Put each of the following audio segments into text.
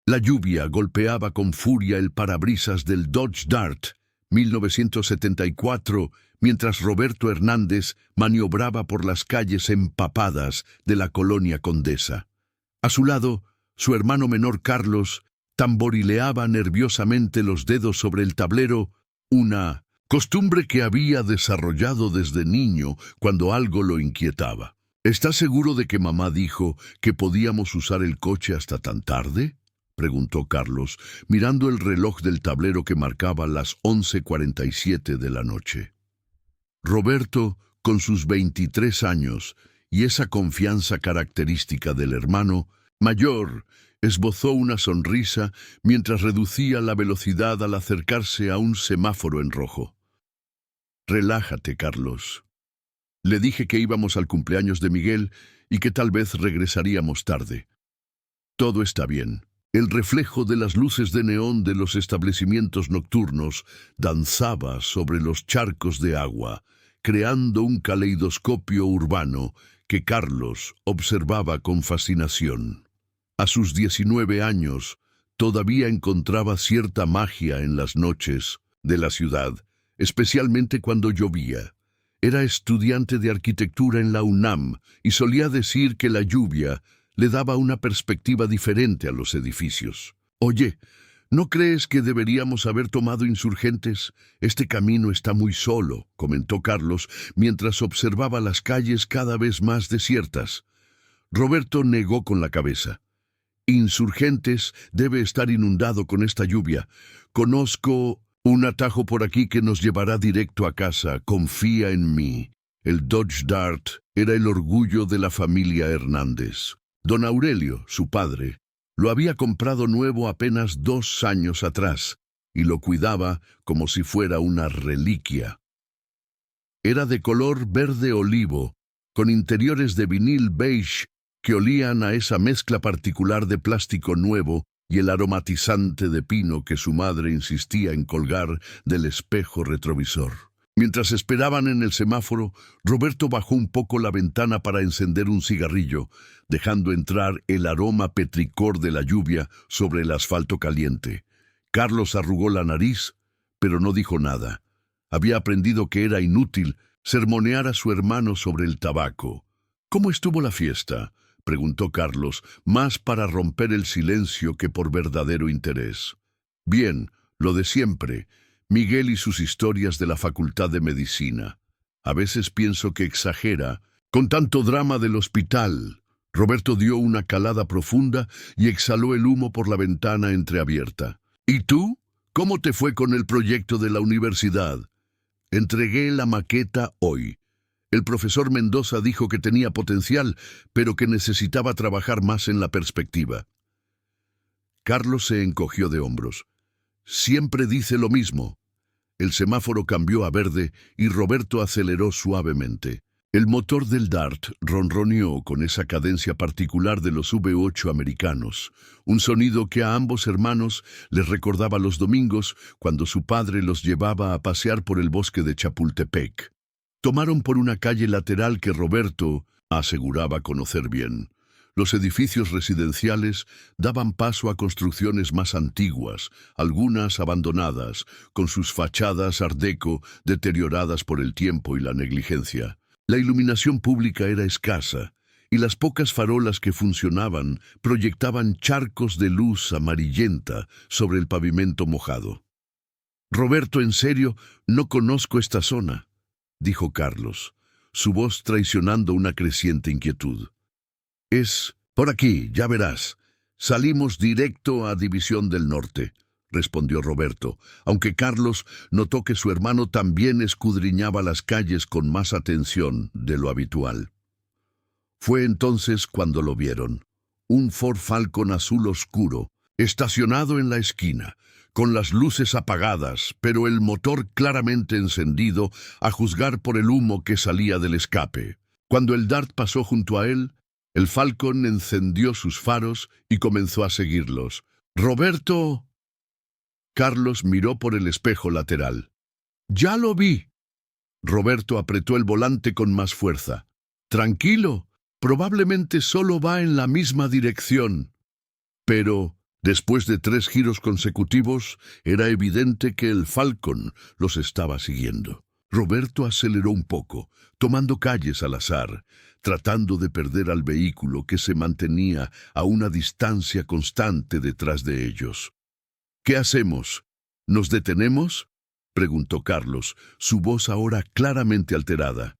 La lluvia golpeaba con furia el parabrisas del Dodge Dart 1974, mientras Roberto Hernández maniobraba por las calles empapadas de la colonia Condesa. A su lado, su hermano menor Carlos tamborileaba nerviosamente los dedos sobre el tablero, una costumbre que había desarrollado desde niño cuando algo lo inquietaba. ¿Estás seguro de que mamá dijo que podíamos usar el coche hasta tan tarde?, preguntó Carlos, mirando el reloj del tablero que marcaba las 11:47 de la noche. Roberto, con sus 23 años y esa confianza característica del hermano mayor, esbozó una sonrisa mientras reducía la velocidad al acercarse a un semáforo en rojo. Relájate, Carlos. Le dije que íbamos al cumpleaños de Miguel y que tal vez regresaríamos tarde. Todo está bien. El reflejo de las luces de neón de los establecimientos nocturnos danzaba sobre los charcos de agua, creando un caleidoscopio urbano que Carlos observaba con fascinación. A sus 19 años, todavía encontraba cierta magia en las noches de la ciudad, especialmente cuando llovía. Era estudiante de arquitectura en la UNAM y solía decir que la lluvia le daba una perspectiva diferente a los edificios. Oye, ¿no crees que deberíamos haber tomado Insurgentes? Este camino está muy solo, comentó Carlos, mientras observaba las calles cada vez más desiertas. Roberto negó con la cabeza. Insurgentes debe estar inundado con esta lluvia. Conozco un atajo por aquí que nos llevará directo a casa. Confía en mí. El Dodge Dart era el orgullo de la familia Hernández. Don Aurelio, su padre, lo había comprado nuevo apenas 2 años atrás y lo cuidaba como si fuera una reliquia. Era de color verde olivo, con interiores de vinil beige que olían a esa mezcla particular de plástico nuevo y el aromatizante de pino que su madre insistía en colgar del espejo retrovisor. Mientras esperaban en el semáforo, Roberto bajó un poco la ventana para encender un cigarrillo, dejando entrar el aroma petricor de la lluvia sobre el asfalto caliente. Carlos arrugó la nariz, pero no dijo nada. Había aprendido que era inútil sermonear a su hermano sobre el tabaco. ¿Cómo estuvo la fiesta?, preguntó Carlos, más para romper el silencio que por verdadero interés. Bien, lo de siempre. Miguel y sus historias de la Facultad de Medicina. A veces pienso que exagera. Con tanto drama del hospital. Roberto dio una calada profunda y exhaló el humo por la ventana entreabierta. ¿Y tú? ¿Cómo te fue con el proyecto de la universidad? Entregué la maqueta hoy. El profesor Mendoza dijo que tenía potencial, pero que necesitaba trabajar más en la perspectiva. Carlos se encogió de hombros. Siempre dice lo mismo. El semáforo cambió a verde y Roberto aceleró suavemente. El motor del Dart ronroneó con esa cadencia particular de los V8 americanos, un sonido que a ambos hermanos les recordaba los domingos cuando su padre los llevaba a pasear por el bosque de Chapultepec. Tomaron por una calle lateral que Roberto aseguraba conocer bien. Los edificios residenciales daban paso a construcciones más antiguas, algunas abandonadas, con sus fachadas art déco deterioradas por el tiempo y la negligencia. La iluminación pública era escasa, y las pocas farolas que funcionaban proyectaban charcos de luz amarillenta sobre el pavimento mojado. «Roberto, en serio, no conozco esta zona», dijo Carlos, su voz traicionando una creciente inquietud. «Es por aquí, ya verás. Salimos directo a División del Norte», respondió Roberto, aunque Carlos notó que su hermano también escudriñaba las calles con más atención de lo habitual. Fue entonces cuando lo vieron. Un Ford Falcon azul oscuro, estacionado en la esquina, con las luces apagadas, pero el motor claramente encendido, a juzgar por el humo que salía del escape. Cuando el Dart pasó junto a él, el Falcon encendió sus faros y comenzó a seguirlos. «¡Roberto!». Carlos miró por el espejo lateral. «¡Ya lo vi!». Roberto apretó el volante con más fuerza. «Tranquilo, probablemente solo va en la misma dirección». «Pero Después de 3 giros consecutivos, era evidente que el Falcon los estaba siguiendo. Roberto aceleró un poco, tomando calles al azar, tratando de perder al vehículo que se mantenía a una distancia constante detrás de ellos. ¿Qué hacemos? ¿Nos detenemos?, preguntó Carlos, su voz ahora claramente alterada.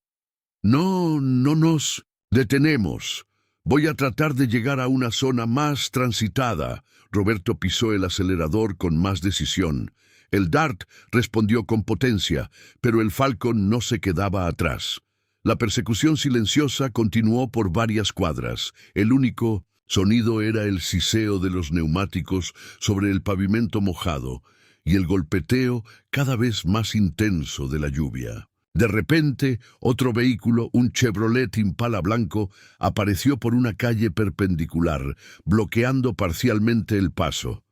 No, no nos detenemos. Voy a tratar de llegar a una zona más transitada. Roberto pisó el acelerador con más decisión. El Dart respondió con potencia, pero el Falcon no se quedaba atrás. La persecución silenciosa continuó por varias cuadras. El único sonido era el siseo de los neumáticos sobre el pavimento mojado y el golpeteo cada vez más intenso de la lluvia. De repente, otro vehículo, un Chevrolet Impala blanco, apareció por una calle perpendicular, bloqueando parcialmente el paso.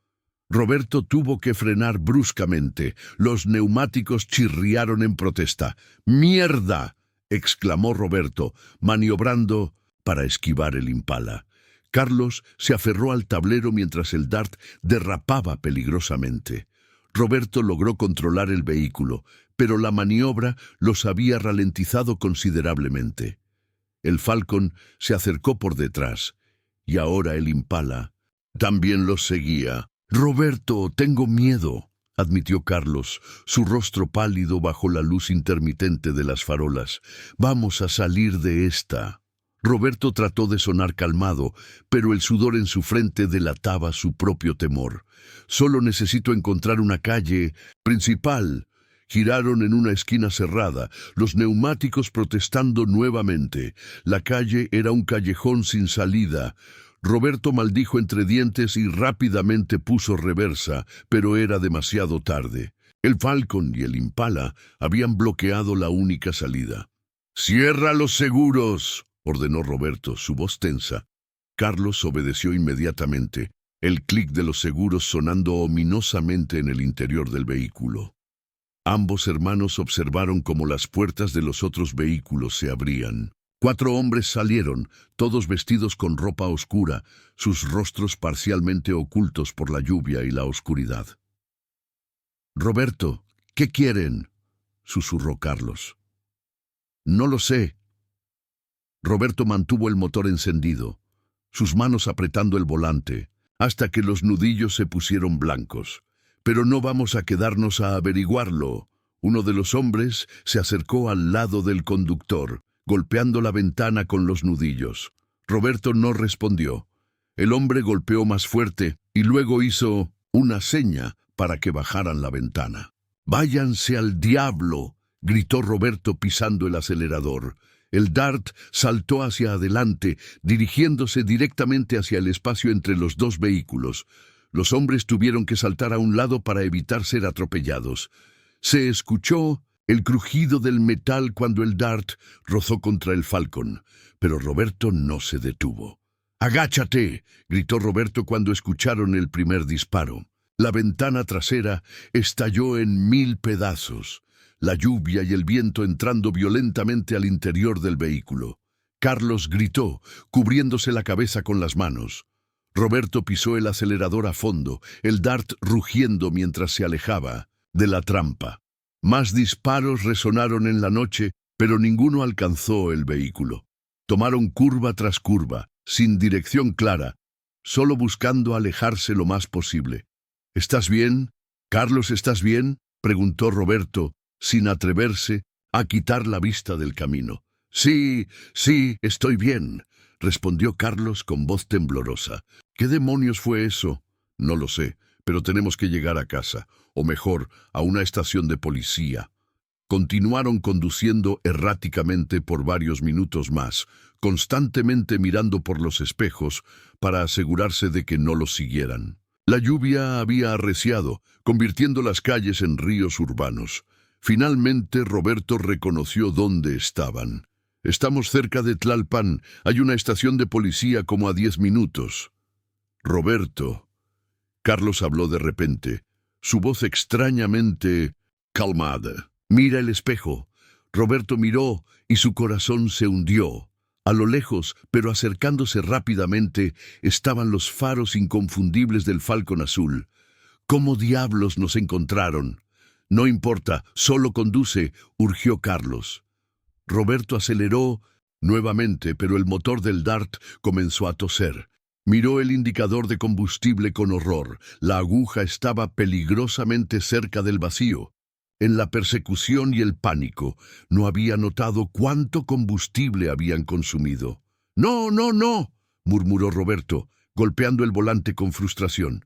Roberto tuvo que frenar bruscamente. Los neumáticos chirriaron en protesta. ¡Mierda!, exclamó Roberto, maniobrando para esquivar el Impala. Carlos se aferró al tablero mientras el Dart derrapaba peligrosamente. Roberto logró controlar el vehículo, pero la maniobra los había ralentizado considerablemente. El Falcon se acercó por detrás, y ahora el Impala también los seguía. «Roberto, tengo miedo», admitió Carlos, su rostro pálido bajo la luz intermitente de las farolas. «Vamos a salir de esta». Roberto trató de sonar calmado, pero el sudor en su frente delataba su propio temor. «Solo necesito encontrar una calle principal». Giraron en una esquina cerrada, los neumáticos protestando nuevamente. La calle era un callejón sin salida. Roberto maldijo entre dientes y rápidamente puso reversa, pero era demasiado tarde. El Falcon y el Impala habían bloqueado la única salida. «¡Cierra los seguros!», ordenó Roberto, su voz tensa. Carlos obedeció inmediatamente, el clic de los seguros sonando ominosamente en el interior del vehículo. Ambos hermanos observaron cómo las puertas de los otros vehículos se abrían. 4 hombres salieron, todos vestidos con ropa oscura, sus rostros parcialmente ocultos por la lluvia y la oscuridad. «Roberto, ¿qué quieren?», susurró Carlos. «No lo sé». Roberto mantuvo el motor encendido, sus manos apretando el volante, hasta que los nudillos se pusieron blancos. «Pero no vamos a quedarnos a averiguarlo». Uno de los hombres se acercó al lado del conductor, golpeando la ventana con los nudillos. Roberto no respondió. El hombre golpeó más fuerte y luego hizo una seña para que bajaran la ventana. «¡Váyanse al diablo!», gritó Roberto pisando el acelerador. El Dart saltó hacia adelante, dirigiéndose directamente hacia el espacio entre los 2 vehículos. Los hombres tuvieron que saltar a un lado para evitar ser atropellados. Se escuchó el crujido del metal cuando el Dart rozó contra el Falcon, pero Roberto no se detuvo. «¡Agáchate!», gritó Roberto cuando escucharon el primer disparo. La ventana trasera estalló en 1000 pedazos, la lluvia y el viento entrando violentamente al interior del vehículo. Carlos gritó, cubriéndose la cabeza con las manos. Roberto pisó el acelerador a fondo, el Dart rugiendo mientras se alejaba de la trampa. Más disparos resonaron en la noche, pero ninguno alcanzó el vehículo. Tomaron curva tras curva, sin dirección clara, solo buscando alejarse lo más posible. «¿Estás bien? Carlos, ¿estás bien?», preguntó Roberto, sin atreverse a quitar la vista del camino. «Sí, estoy bien», respondió Carlos con voz temblorosa. «¿Qué demonios fue eso?». «No lo sé, pero tenemos que llegar a casa, o mejor, a una estación de policía». Continuaron conduciendo erráticamente por varios minutos más, constantemente mirando por los espejos para asegurarse de que no los siguieran. La lluvia había arreciado, convirtiendo las calles en ríos urbanos. Finalmente Roberto reconoció dónde estaban. «Estamos cerca de Tlalpan. Hay una estación de policía como a 10 minutos». «Roberto». Carlos habló de repente, su voz extrañamente calmada. «Mira el espejo». Roberto miró y su corazón se hundió. A lo lejos, pero acercándose rápidamente, estaban los faros inconfundibles del Falcon Azul. ¿Cómo diablos nos encontraron? No importa, solo conduce, urgió Carlos. Roberto aceleró nuevamente, pero el motor del Dart comenzó a toser. Miró el indicador de combustible con horror. La aguja estaba peligrosamente cerca del vacío. En la persecución y el pánico, no había notado cuánto combustible habían consumido. «¡No, no, no!», murmuró Roberto, golpeando el volante con frustración.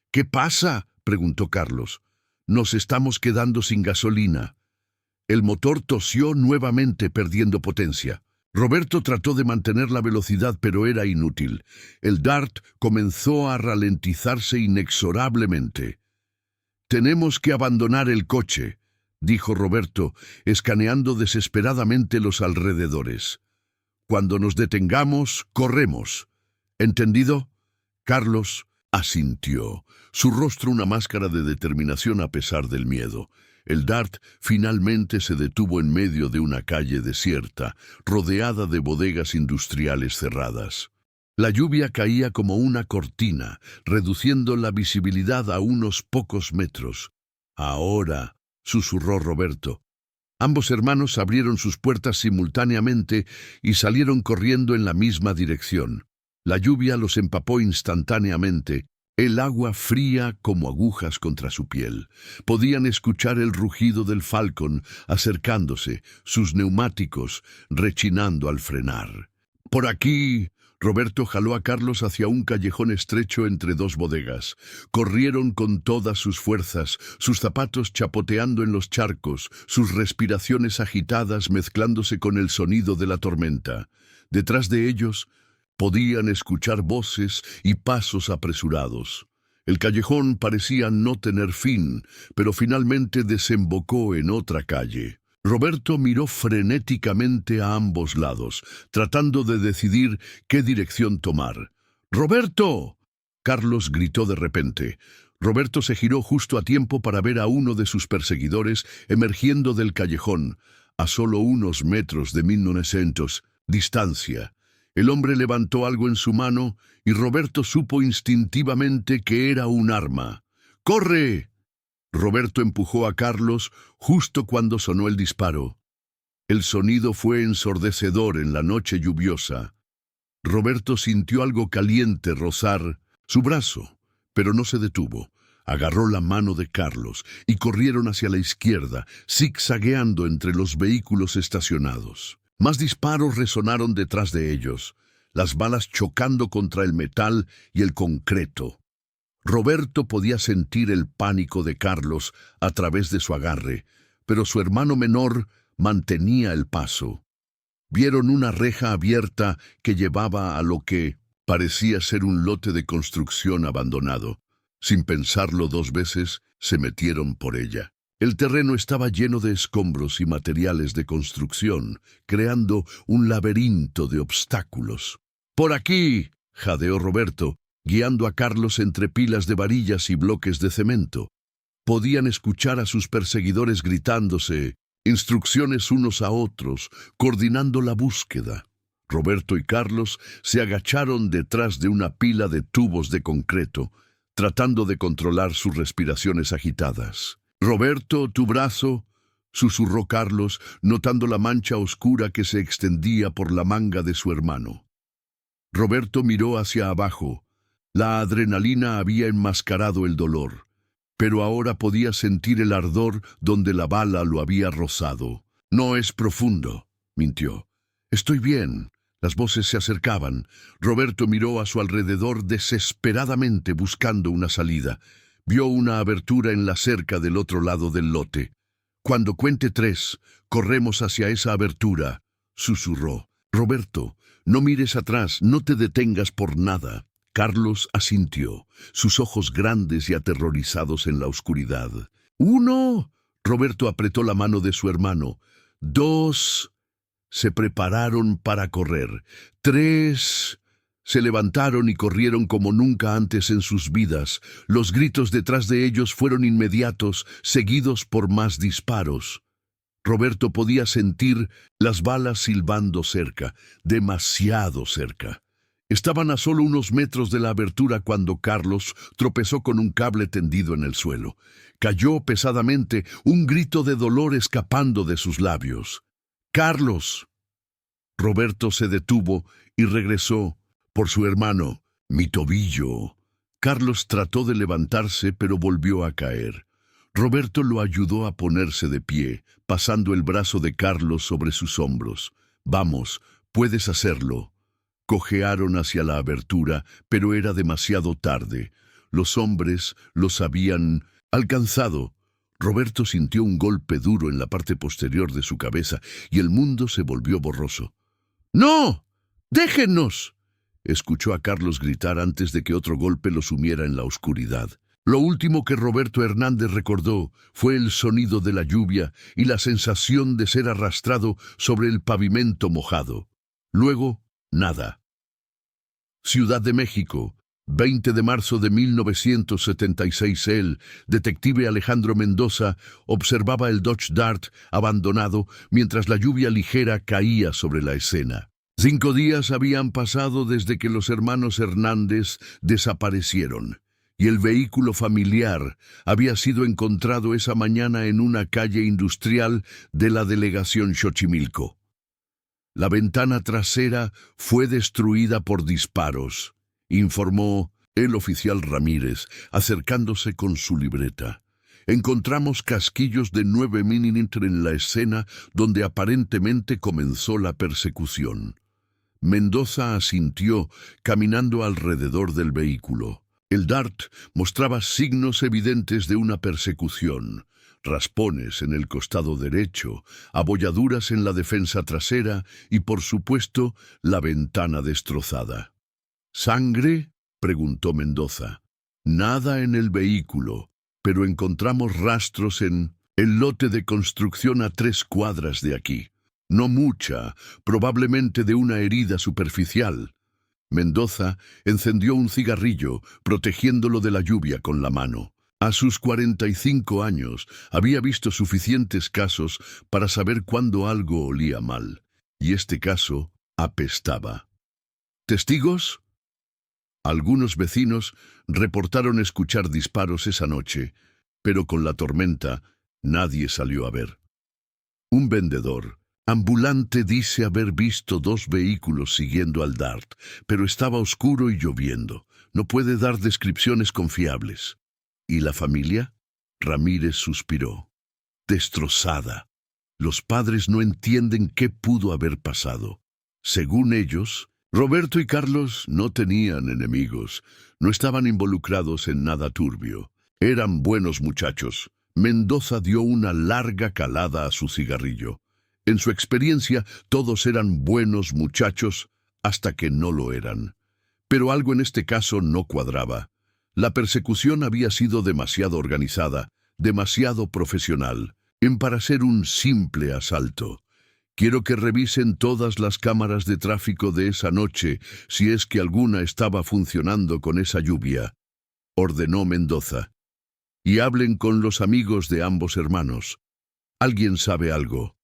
«¿Qué pasa?», preguntó Carlos. «Nos estamos quedando sin gasolina». El motor tosió nuevamente, perdiendo potencia. Roberto trató de mantener la velocidad, pero era inútil. El Dart comenzó a ralentizarse inexorablemente. «Tenemos que abandonar el coche», dijo Roberto, escaneando desesperadamente los alrededores. «Cuando nos detengamos, corremos. ¿Entendido?». Carlos asintió, su rostro una máscara de determinación a pesar del miedo. El Dart finalmente se detuvo en medio de una calle desierta, rodeada de bodegas industriales cerradas. La lluvia caía como una cortina, reduciendo la visibilidad a unos pocos metros. «Ahora», susurró Roberto. Ambos hermanos abrieron sus puertas simultáneamente y salieron corriendo en la misma dirección. La lluvia los empapó instantáneamente, el agua fría como agujas contra su piel. Podían escuchar el rugido del Falcon acercándose, sus neumáticos rechinando al frenar. «Por aquí». Roberto jaló a Carlos hacia un callejón estrecho entre dos bodegas. Corrieron con todas sus fuerzas, sus zapatos chapoteando en los charcos, sus respiraciones agitadas mezclándose con el sonido de la tormenta. Detrás de ellos podían escuchar voces y pasos apresurados. El callejón parecía no tener fin, pero finalmente desembocó en otra calle. Roberto miró frenéticamente a ambos lados, tratando de decidir qué dirección tomar. «¡Roberto!», Carlos gritó de repente. Roberto se giró justo a tiempo para ver a uno de sus perseguidores emergiendo del callejón, a solo unos metros de 1900 distancia. El hombre levantó algo en su mano y Roberto supo instintivamente que era un arma. «¡Corre!». Roberto empujó a Carlos justo cuando sonó el disparo. El sonido fue ensordecedor en la noche lluviosa. Roberto sintió algo caliente rozar su brazo, pero no se detuvo. Agarró la mano de Carlos y corrieron hacia la izquierda, zigzagueando entre los vehículos estacionados. Más disparos resonaron detrás de ellos, las balas chocando contra el metal y el concreto. Roberto podía sentir el pánico de Carlos a través de su agarre, pero su hermano menor mantenía el paso. Vieron una reja abierta que llevaba a lo que parecía ser un lote de construcción abandonado. Sin pensarlo dos veces, se metieron por ella. El terreno estaba lleno de escombros y materiales de construcción, creando un laberinto de obstáculos. «¡Por aquí!», jadeó Roberto, guiando a Carlos entre pilas de varillas y bloques de cemento. Podían escuchar a sus perseguidores gritándose instrucciones unos a otros, coordinando la búsqueda. Roberto y Carlos se agacharon detrás de una pila de tubos de concreto, tratando de controlar sus respiraciones agitadas. «Roberto, tu brazo», susurró Carlos, notando la mancha oscura que se extendía por la manga de su hermano. Roberto miró hacia abajo. La adrenalina había enmascarado el dolor, pero ahora podía sentir el ardor donde la bala lo había rozado. «No es profundo», mintió. «Estoy bien». Las voces se acercaban. Roberto miró a su alrededor desesperadamente buscando una salida. Vio una abertura en la cerca del otro lado del lote. «Cuando cuente 3, corremos hacia esa abertura», susurró. «Roberto, no mires atrás, no te detengas por nada». Carlos asintió, sus ojos grandes y aterrorizados en la oscuridad. «1». Roberto apretó la mano de su hermano. «2». Se prepararon para correr. 3. Se levantaron y corrieron como nunca antes en sus vidas. Los gritos detrás de ellos fueron inmediatos, seguidos por más disparos. Roberto podía sentir las balas silbando cerca, demasiado cerca. Estaban a solo unos metros de la abertura cuando Carlos tropezó con un cable tendido en el suelo. Cayó pesadamente, un grito de dolor escapando de sus labios. ¡Carlos! Roberto se detuvo y regresó por su hermano. ¡Mi tobillo! Carlos trató de levantarse, pero volvió a caer. Roberto lo ayudó a ponerse de pie, pasando el brazo de Carlos sobre sus hombros. «Vamos, puedes hacerlo». Cojearon hacia la abertura, pero era demasiado tarde. Los hombres los habían alcanzado. Roberto sintió un golpe duro en la parte posterior de su cabeza y el mundo se volvió borroso. «¡No! ¡Déjennos!», escuchó a Carlos gritar antes de que otro golpe lo sumiera en la oscuridad. Lo último que Roberto Hernández recordó fue el sonido de la lluvia y la sensación de ser arrastrado sobre el pavimento mojado. Luego, nada. Ciudad de México, 20 de marzo de 1976. El detective Alejandro Mendoza observaba el Dodge Dart abandonado mientras la lluvia ligera caía sobre la escena. 5 días habían pasado desde que los hermanos Hernández desaparecieron, y el vehículo familiar había sido encontrado esa mañana en una calle industrial de la delegación Xochimilco. La ventana trasera fue destruida por disparos, informó el oficial Ramírez, acercándose con su libreta. Encontramos casquillos de 9 milímetros en la escena donde aparentemente comenzó la persecución. Mendoza asintió, caminando alrededor del vehículo. El Dart mostraba signos evidentes de una persecución. Raspones en el costado derecho, abolladuras en la defensa trasera y, por supuesto, la ventana destrozada. ¿Sangre?, preguntó Mendoza. Nada en el vehículo, pero encontramos rastros en el lote de construcción a 3 cuadras de aquí. No mucha, probablemente de una herida superficial. Mendoza encendió un cigarrillo, protegiéndolo de la lluvia con la mano. A sus 45 años había visto suficientes casos para saber cuándo algo olía mal, y este caso apestaba. ¿Testigos? Algunos vecinos reportaron escuchar disparos esa noche, pero con la tormenta nadie salió a ver. Un vendedor ambulante dice haber visto 2 vehículos siguiendo al Dart, pero estaba oscuro y lloviendo. No puede dar descripciones confiables. ¿Y la familia? Ramírez suspiró. Destrozada. Los padres no entienden qué pudo haber pasado. Según ellos, Roberto y Carlos no tenían enemigos, no estaban involucrados en nada turbio. Eran buenos muchachos. Mendoza dio una larga calada a su cigarrillo. En su experiencia, todos eran buenos muchachos hasta que no lo eran. Pero algo en este caso no cuadraba. La persecución había sido demasiado organizada, demasiado profesional, para ser un simple asalto. Quiero que revisen todas las cámaras de tráfico de esa noche, si es que alguna estaba funcionando con esa lluvia, ordenó Mendoza. Y hablen con los amigos de ambos hermanos. ¿Alguien sabe algo?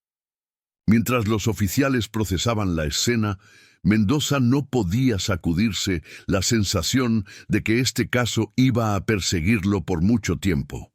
Mientras los oficiales procesaban la escena, Mendoza no podía sacudirse la sensación de que este caso iba a perseguirlo por mucho tiempo.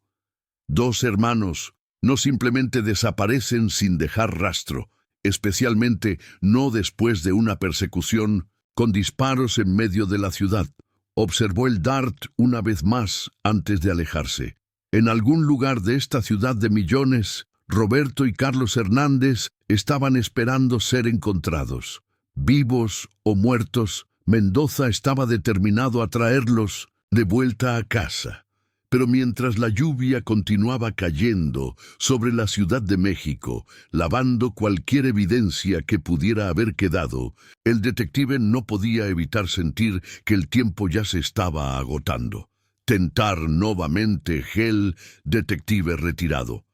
2 hermanos no simplemente desaparecen sin dejar rastro, especialmente no después de una persecución con disparos en medio de la ciudad. Observó el Dart una vez más antes de alejarse. En algún lugar de esta ciudad de millones, Roberto y Carlos Hernández estaban esperando ser encontrados. Vivos o muertos, Mendoza estaba determinado a traerlos de vuelta a casa. Pero mientras la lluvia continuaba cayendo sobre la Ciudad de México, lavando cualquier evidencia que pudiera haber quedado, el detective no podía evitar sentir que el tiempo ya se estaba agotando. Tentar nuevamente gel, detective retirado.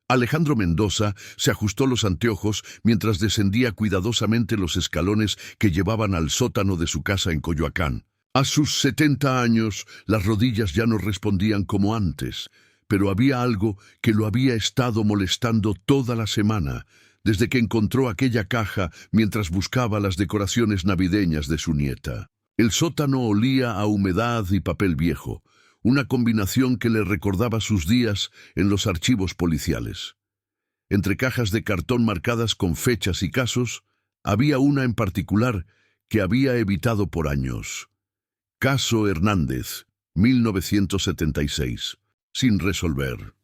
Alejandro Mendoza se ajustó los anteojos mientras descendía cuidadosamente los escalones que llevaban al sótano de su casa en Coyoacán. A sus 70 años, las rodillas ya no respondían como antes, pero había algo que lo había estado molestando toda la semana, desde que encontró aquella caja mientras buscaba las decoraciones navideñas de su nieta. El sótano olía a humedad y papel viejo, una combinación que le recordaba sus días en los archivos policiales. Entre cajas de cartón marcadas con fechas y casos, había una en particular que había evitado por años. Caso Hernández, 1976, sin resolver.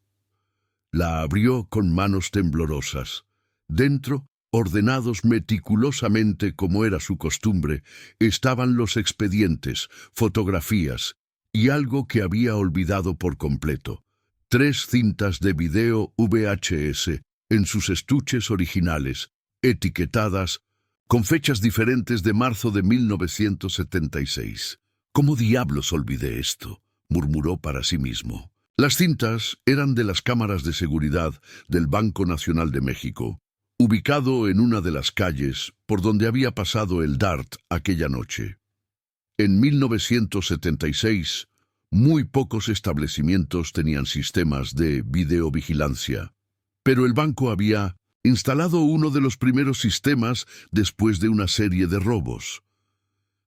La abrió con manos temblorosas. Dentro, ordenados meticulosamente como era su costumbre, estaban los expedientes, fotografías y algo que había olvidado por completo. 3 cintas de video VHS en sus estuches originales, etiquetadas con fechas diferentes de marzo de 1976. ¿Cómo diablos olvidé esto?, murmuró para sí mismo. Las cintas eran de las cámaras de seguridad del Banco Nacional de México, ubicado en una de las calles por donde había pasado el DART aquella noche. En 1976, muy pocos establecimientos tenían sistemas de videovigilancia, pero el banco había instalado uno de los primeros sistemas después de una serie de robos.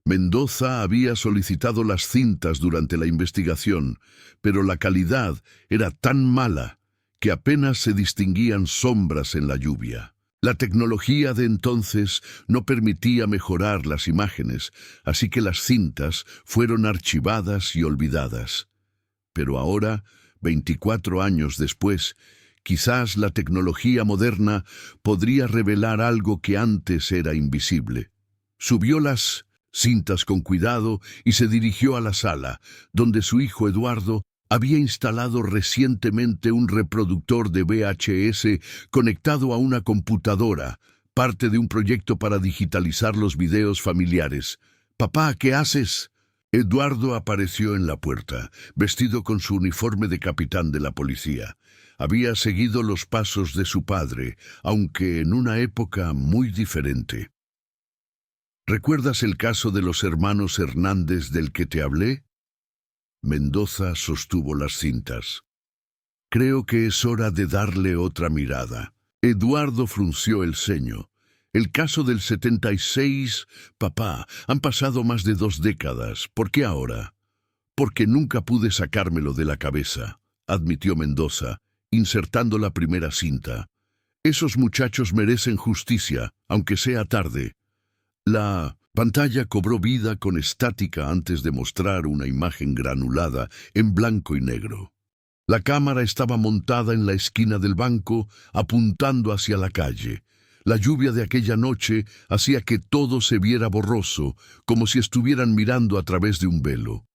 Mendoza había solicitado las cintas durante la investigación, pero la calidad era tan mala que apenas se distinguían sombras en la lluvia. La tecnología de entonces no permitía mejorar las imágenes, así que las cintas fueron archivadas y olvidadas. Pero ahora, 24 años después, quizás la tecnología moderna podría revelar algo que antes era invisible. Subió las cintas con cuidado y se dirigió a la sala, donde su hijo Eduardo había instalado recientemente un reproductor de VHS conectado a una computadora, parte de un proyecto para digitalizar los videos familiares. «Papá, ¿qué haces?». Eduardo apareció en la puerta, vestido con su uniforme de capitán de la policía. Había seguido los pasos de su padre, aunque en una época muy diferente. ¿Recuerdas el caso de los hermanos Hernández del que te hablé? Mendoza sostuvo las cintas. Creo que es hora de darle otra mirada. Eduardo frunció el ceño. El caso del 76, papá, han pasado más de 2 décadas. ¿Por qué ahora? Porque nunca pude sacármelo de la cabeza, admitió Mendoza, insertando la primera cinta. Esos muchachos merecen justicia, aunque sea tarde. La pantalla cobró vida con estática antes de mostrar una imagen granulada en blanco y negro. La cámara estaba montada en la esquina del banco, apuntando hacia la calle. La lluvia de aquella noche hacía que todo se viera borroso, como si estuvieran mirando a través de un velo.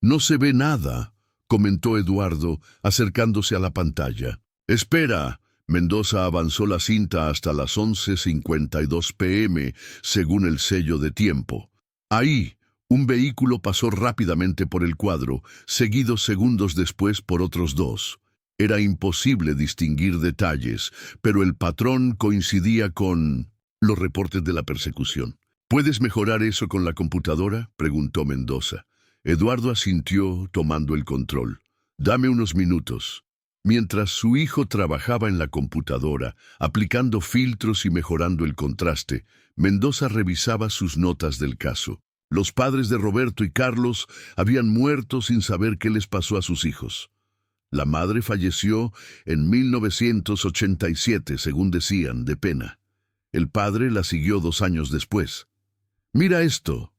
«No se ve nada», comentó Eduardo, acercándose a la pantalla. «Espera». Mendoza avanzó la cinta hasta las 11:52 p.m., según el sello de tiempo. Ahí, un vehículo pasó rápidamente por el cuadro, seguido segundos después por otros 2. Era imposible distinguir detalles, pero el patrón coincidía con los reportes de la persecución. ¿Puedes mejorar eso con la computadora?, preguntó Mendoza. Eduardo asintió, tomando el control. «Dame unos minutos». Mientras su hijo trabajaba en la computadora, aplicando filtros y mejorando el contraste, Mendoza revisaba sus notas del caso. Los padres de Roberto y Carlos habían muerto sin saber qué les pasó a sus hijos. La madre falleció en 1987, según decían, de pena. El padre la siguió 2 años después. «Mira esto»,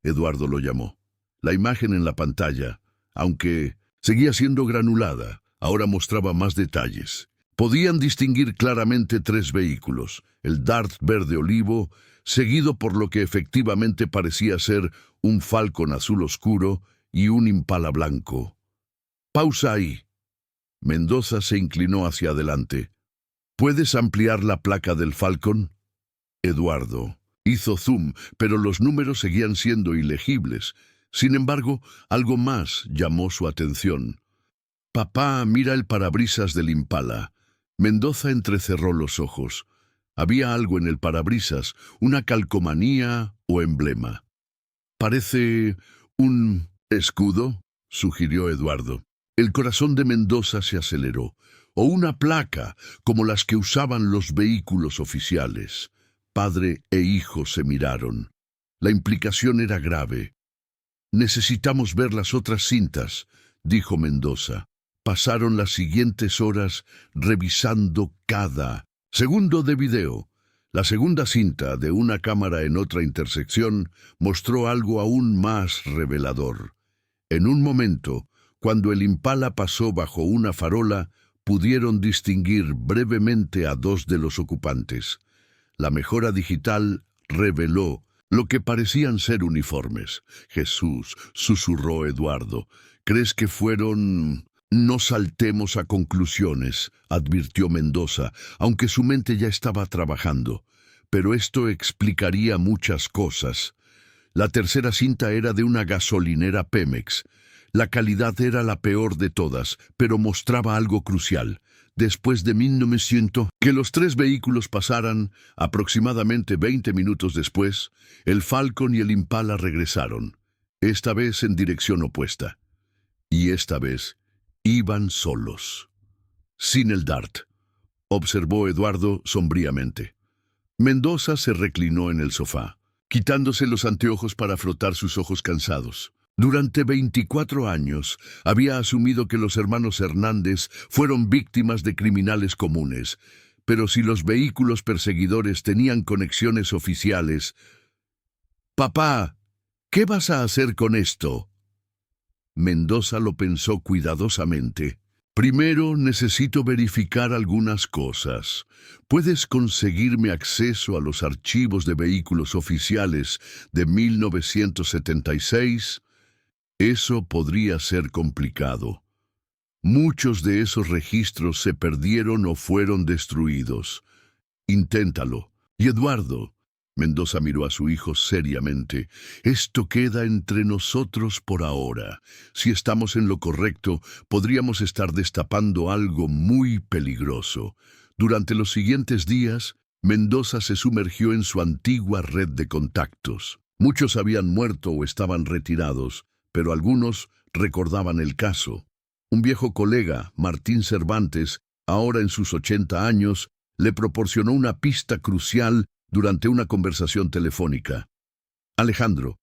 Eduardo lo llamó. La imagen en la pantalla, aunque seguía siendo granulada, ahora mostraba más detalles. Podían distinguir claramente 3 vehículos, el Dart verde olivo, seguido por lo que efectivamente parecía ser un Falcon azul oscuro y un Impala blanco. «Pausa ahí». Mendoza se inclinó hacia adelante. «¿Puedes ampliar la placa del Falcon?». Eduardo hizo zoom, pero los números seguían siendo ilegibles. Sin embargo, algo más llamó su atención. «Papá, mira el parabrisas del Impala». Mendoza entrecerró los ojos. Había algo en el parabrisas, una calcomanía o emblema. «Parece un escudo», sugirió Eduardo. El corazón de Mendoza se aceleró. O una placa, como las que usaban los vehículos oficiales. Padre e hijo se miraron. La implicación era grave. «Necesitamos ver las otras cintas», dijo Mendoza. Pasaron las siguientes horas revisando cada segundo de video. La segunda cinta, de una cámara en otra intersección, mostró algo aún más revelador. En un momento, cuando el Impala pasó bajo una farola, pudieron distinguir brevemente a dos de los ocupantes. La mejora digital reveló lo que parecían ser uniformes. «Jesús», susurró Eduardo, «¿crees que fueron...?» «No saltemos a conclusiones», advirtió Mendoza, aunque su mente ya estaba trabajando. «Pero esto explicaría muchas cosas». La tercera cinta era de una gasolinera Pemex. La calidad era la peor de todas, pero mostraba algo crucial. Después de 1900, que los tres vehículos pasaran, aproximadamente 20 minutos después, el Falcon y el Impala regresaron, esta vez en dirección opuesta. Y esta vez iban solos. Sin el Dart, observó Eduardo sombríamente. Mendoza se reclinó en el sofá, quitándose los anteojos para frotar sus ojos cansados. Durante 24 años había asumido que los hermanos Hernández fueron víctimas de criminales comunes, pero si los vehículos perseguidores tenían conexiones oficiales... «Papá, ¿qué vas a hacer con esto?» Mendoza lo pensó cuidadosamente. «Primero necesito verificar algunas cosas. ¿Puedes conseguirme acceso a los archivos de vehículos oficiales de 1976? Eso podría ser complicado. Muchos de esos registros se perdieron o fueron destruidos. Inténtalo. Y Eduardo», Mendoza miró a su hijo seriamente, «esto queda entre nosotros por ahora. Si estamos en lo correcto, podríamos estar destapando algo muy peligroso». Durante los siguientes días, Mendoza se sumergió en su antigua red de contactos. Muchos habían muerto o estaban retirados, pero algunos recordaban el caso. Un viejo colega, Martín Cervantes, ahora en sus 80 años, le proporcionó una pista crucial durante una conversación telefónica. «Alejandro,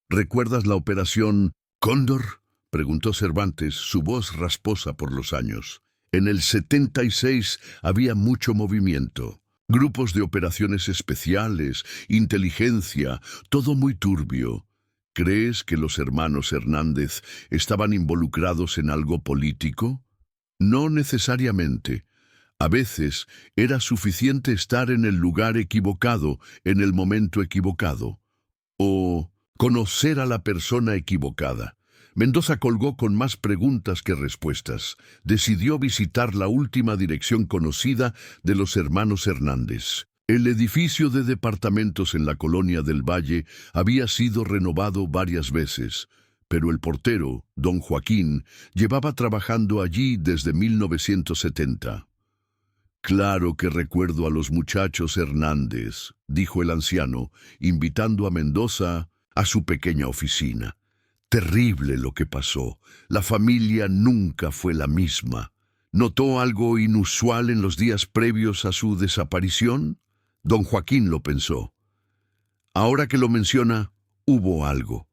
¿recuerdas la operación Cóndor?», preguntó Cervantes, su voz rasposa por los años. «En el 76 había mucho movimiento. Grupos de operaciones especiales, inteligencia, todo muy turbio. ¿Crees que los hermanos Hernández estaban involucrados en algo político? No necesariamente. A veces era suficiente estar en el lugar equivocado, en el momento equivocado. O conocer a la persona equivocada». Mendoza colgó con más preguntas que respuestas. Decidió visitar la última dirección conocida de los hermanos Hernández. El edificio de departamentos en la colonia del Valle había sido renovado varias veces, pero el portero, don Joaquín, llevaba trabajando allí desde 1970. «Claro que recuerdo a los muchachos Hernández», dijo el anciano, invitando a Mendoza a su pequeña oficina. «Terrible lo que pasó. La familia nunca fue la misma. ¿Notó algo inusual en los días previos a su desaparición?» Don Joaquín lo pensó. «Ahora que lo menciona, hubo algo.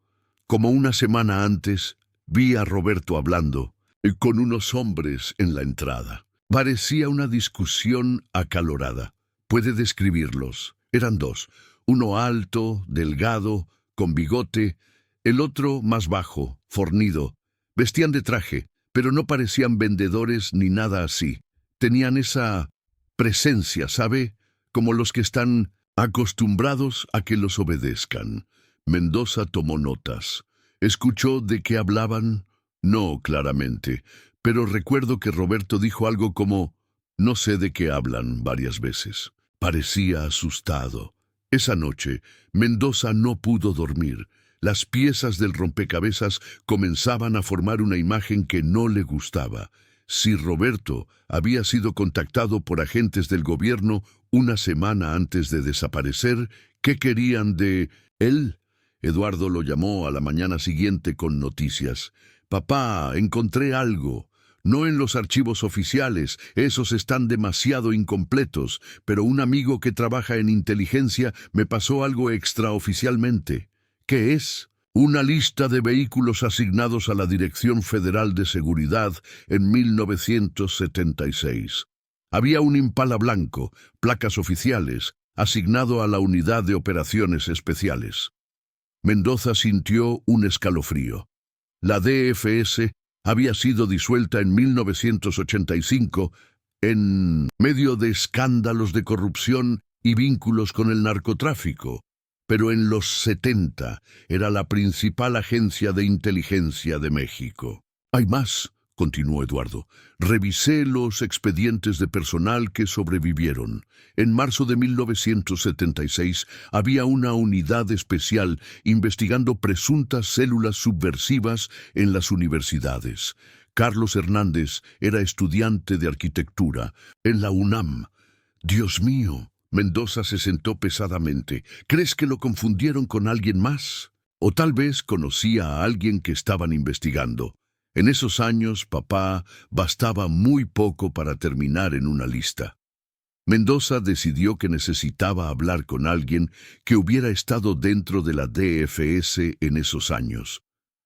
Como una semana antes, vi a Roberto hablando con unos hombres en la entrada. Parecía una discusión acalorada. Puede describirlos. Eran dos. Uno alto, delgado, con bigote. El otro más bajo, fornido. Vestían de traje, pero no parecían vendedores ni nada así. Tenían esa presencia, ¿sabe? Como los que están acostumbrados a que los obedezcan». Mendoza tomó notas. ¿Escuchó de qué hablaban? No, claramente, pero recuerdo que Roberto dijo algo como «no sé de qué hablan» varias veces. Parecía asustado. Esa noche, Mendoza no pudo dormir. Las piezas del rompecabezas comenzaban a formar una imagen que no le gustaba. Si Roberto había sido contactado por agentes del gobierno una semana antes de desaparecer, ¿qué querían de él? Eduardo lo llamó a la mañana siguiente con noticias. «Papá, encontré algo». No en los archivos oficiales, esos están demasiado incompletos, pero un amigo que trabaja en inteligencia me pasó algo extraoficialmente. ¿Qué es? Una lista de vehículos asignados a la Dirección Federal de Seguridad en 1976. Había un Impala blanco, placas oficiales, asignado a la Unidad de Operaciones Especiales. Mendoza sintió un escalofrío. La DFS había sido disuelta en 1985 en medio de escándalos de corrupción y vínculos con el narcotráfico, pero en los 70 era la principal agencia de inteligencia de México. Hay más, continuó Eduardo. Revisé los expedientes de personal que sobrevivieron. En marzo de 1976 había una unidad especial investigando presuntas células subversivas en las universidades. Carlos Hernández era estudiante de arquitectura en la UNAM. Dios mío, Mendoza se sentó pesadamente. ¿Crees que lo confundieron con alguien más? O tal vez conocía a alguien que estaban investigando. En esos años, papá, bastaba muy poco para terminar en una lista. Mendoza decidió que necesitaba hablar con alguien que hubiera estado dentro de la DFS en esos años.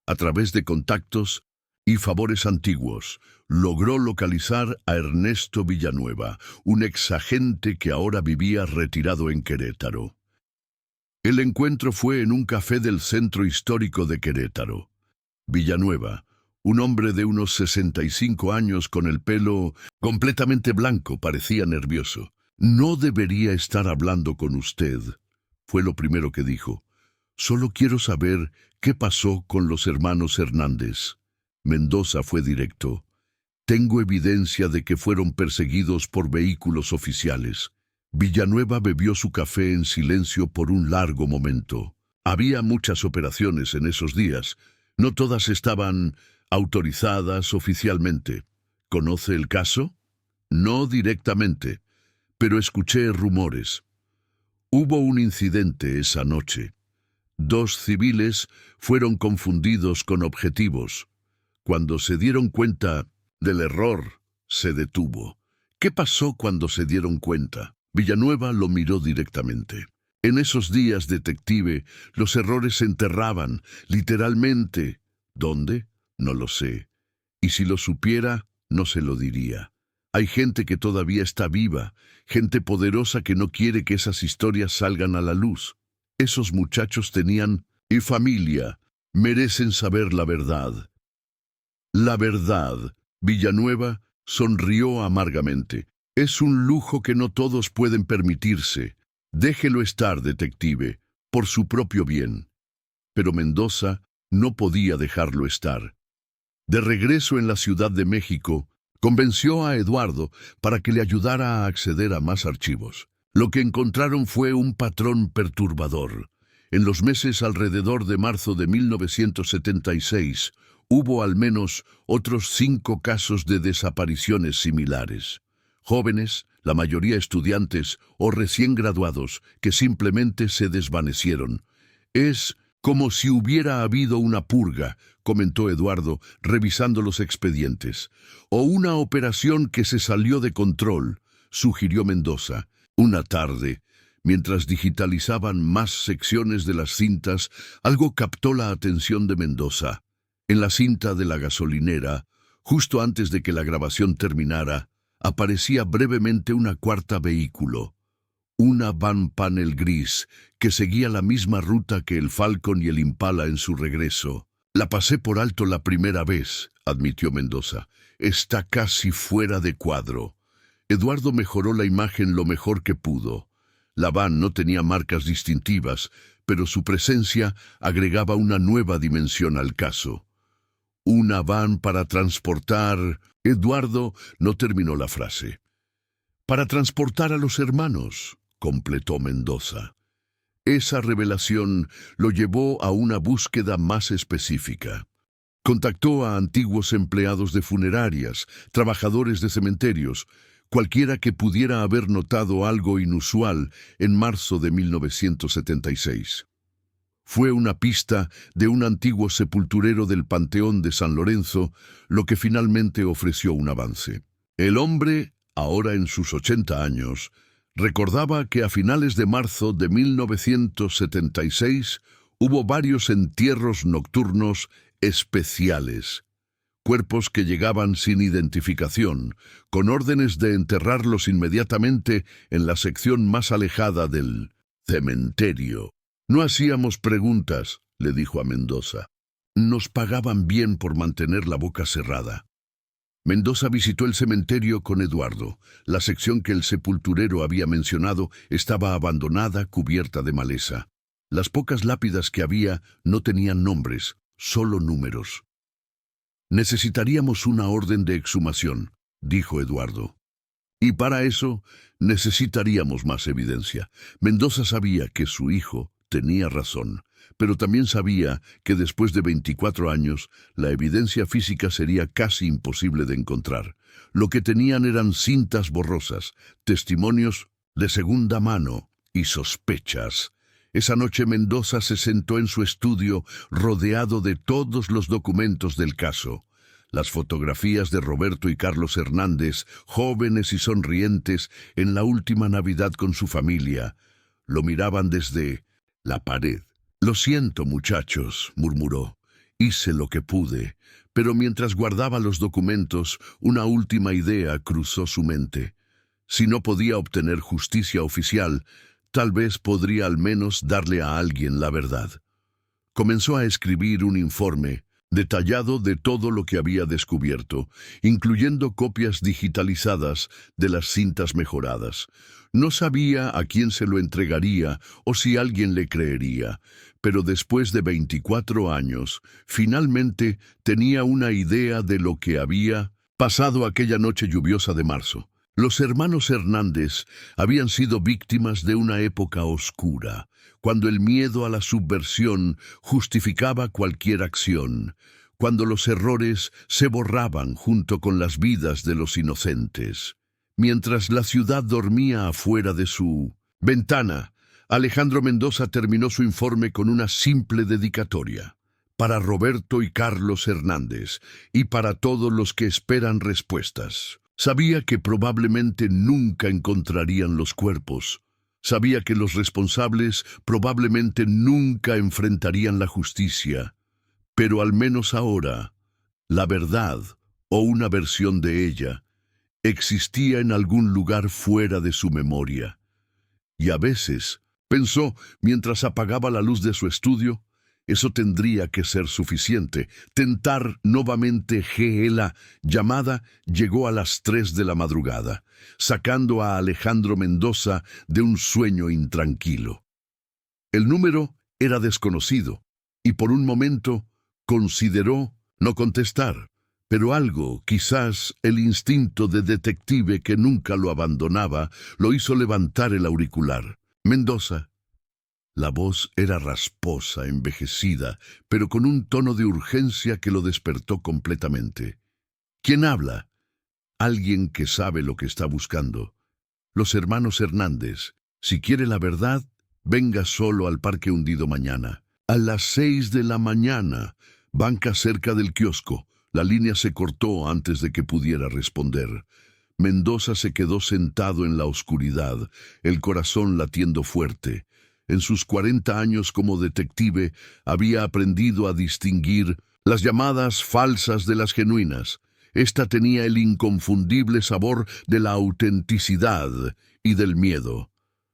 A través de contactos y favores antiguos, logró localizar a Ernesto Villanueva, un exagente que ahora vivía retirado en Querétaro. El encuentro fue en un café del centro histórico de Querétaro. Villanueva, un hombre de unos 65 años con el pelo completamente blanco, parecía nervioso. «No debería estar hablando con usted», fue lo primero que dijo. «Solo quiero saber qué pasó con los hermanos Hernández». Mendoza fue directo. «Tengo evidencia de que fueron perseguidos por vehículos oficiales». Villanueva bebió su café en silencio por un largo momento. Había muchas operaciones en esos días. No todas estaban autorizadas oficialmente. ¿Conoce el caso? No directamente, pero escuché rumores. Hubo un incidente esa noche. 2 civiles fueron confundidos con objetivos. Cuando se dieron cuenta del error, se detuvo. ¿Qué pasó cuando se dieron cuenta? Villanueva lo miró directamente. En esos días, detective, los errores se enterraban, literalmente. ¿Dónde? No lo sé. Y si lo supiera, no se lo diría. Hay gente que todavía está viva, gente poderosa que no quiere que esas historias salgan a la luz. Esos muchachos tenían familia, merecen saber la verdad. La verdad. Villanueva sonrió amargamente. Es un lujo que no todos pueden permitirse. Déjelo estar, detective, por su propio bien. Pero Mendoza no podía dejarlo estar. De regreso en la Ciudad de México, convenció a Eduardo para que le ayudara a acceder a más archivos. Lo que encontraron fue un patrón perturbador. En los meses alrededor de marzo de 1976, hubo al menos otros 5 casos de desapariciones similares. Jóvenes, la mayoría estudiantes o recién graduados, que simplemente se desvanecieron. Es como si hubiera habido una purga, comentó Eduardo, revisando los expedientes. O una operación que se salió de control, sugirió Mendoza. Una tarde, mientras digitalizaban más secciones de las cintas, algo captó la atención de Mendoza. En la cinta de la gasolinera, justo antes de que la grabación terminara, aparecía brevemente una cuarta vehículo. Una van panel gris que seguía la misma ruta que el Falcon y el Impala en su regreso. La pasé por alto la primera vez, admitió Mendoza. Está casi fuera de cuadro. Eduardo mejoró la imagen lo mejor que pudo. La van no tenía marcas distintivas, pero su presencia agregaba una nueva dimensión al caso. Una van para transportar... Eduardo no terminó la frase. Para transportar a los hermanos, completó Mendoza. Esa revelación lo llevó a una búsqueda más específica. Contactó a antiguos empleados de funerarias, trabajadores de cementerios, cualquiera que pudiera haber notado algo inusual en marzo de 1976. Fue una pista de un antiguo sepulturero del Panteón de San Lorenzo, lo que finalmente ofreció un avance. El hombre, ahora en sus 80 años, recordaba que a finales de marzo de 1976 hubo varios entierros nocturnos especiales. Cuerpos que llegaban sin identificación, con órdenes de enterrarlos inmediatamente en la sección más alejada del cementerio. No hacíamos preguntas, le dijo a Mendoza. Nos pagaban bien por mantener la boca cerrada. Mendoza visitó el cementerio con Eduardo. La sección que el sepulturero había mencionado estaba abandonada, cubierta de maleza. Las pocas lápidas que había no tenían nombres, solo números. Necesitaríamos una orden de exhumación, dijo Eduardo. Y para eso necesitaríamos más evidencia. Mendoza sabía que su hijo tenía razón, pero también sabía que después de 24 años la evidencia física sería casi imposible de encontrar. Lo que tenían eran cintas borrosas, testimonios de segunda mano y sospechas. Esa noche Mendoza se sentó en su estudio rodeado de todos los documentos del caso. Las fotografías de Roberto y Carlos Hernández, jóvenes y sonrientes, en la última Navidad con su familia, lo miraban desde la pared. «Lo siento, muchachos», murmuró. «Hice lo que pude». Pero mientras guardaba los documentos, una última idea cruzó su mente. Si no podía obtener justicia oficial, tal vez podría al menos darle a alguien la verdad. Comenzó a escribir un informe detallado de todo lo que había descubierto, incluyendo copias digitalizadas de las cintas mejoradas. No sabía a quién se lo entregaría o si alguien le creería, pero después de 24 años, finalmente tenía una idea de lo que había pasado aquella noche lluviosa de marzo. Los hermanos Hernández habían sido víctimas de una época oscura, cuando el miedo a la subversión justificaba cualquier acción, cuando los errores se borraban junto con las vidas de los inocentes. Mientras la ciudad dormía afuera de su ventana, Alejandro Mendoza terminó su informe con una simple dedicatoria. Para Roberto y Carlos Hernández, y para todos los que esperan respuestas. Sabía que probablemente nunca encontrarían los cuerpos. Sabía que los responsables probablemente nunca enfrentarían la justicia. Pero al menos ahora, la verdad, o una versión de ella, existía en algún lugar fuera de su memoria. Y a veces, pensó mientras apagaba la luz de su estudio, eso tendría que ser suficiente. Tentar nuevamente la llamada llegó a las 3 de la madrugada, sacando a Alejandro Mendoza de un sueño intranquilo. El número era desconocido, y por un momento consideró no contestar, pero algo, quizás el instinto de detective que nunca lo abandonaba, lo hizo levantar el auricular. «Mendoza». La voz era rasposa, envejecida, pero con un tono de urgencia que lo despertó completamente. «¿Quién habla?» «Alguien que sabe lo que está buscando. Los hermanos Hernández. Si quiere la verdad, venga solo al Parque Hundido mañana. A las 6 de la mañana. Banca cerca del kiosco». La línea se cortó antes de que pudiera responder. Mendoza se quedó sentado en la oscuridad, el corazón latiendo fuerte. En sus 40 años como detective había aprendido a distinguir las llamadas falsas de las genuinas. Esta tenía el inconfundible sabor de la autenticidad y del miedo.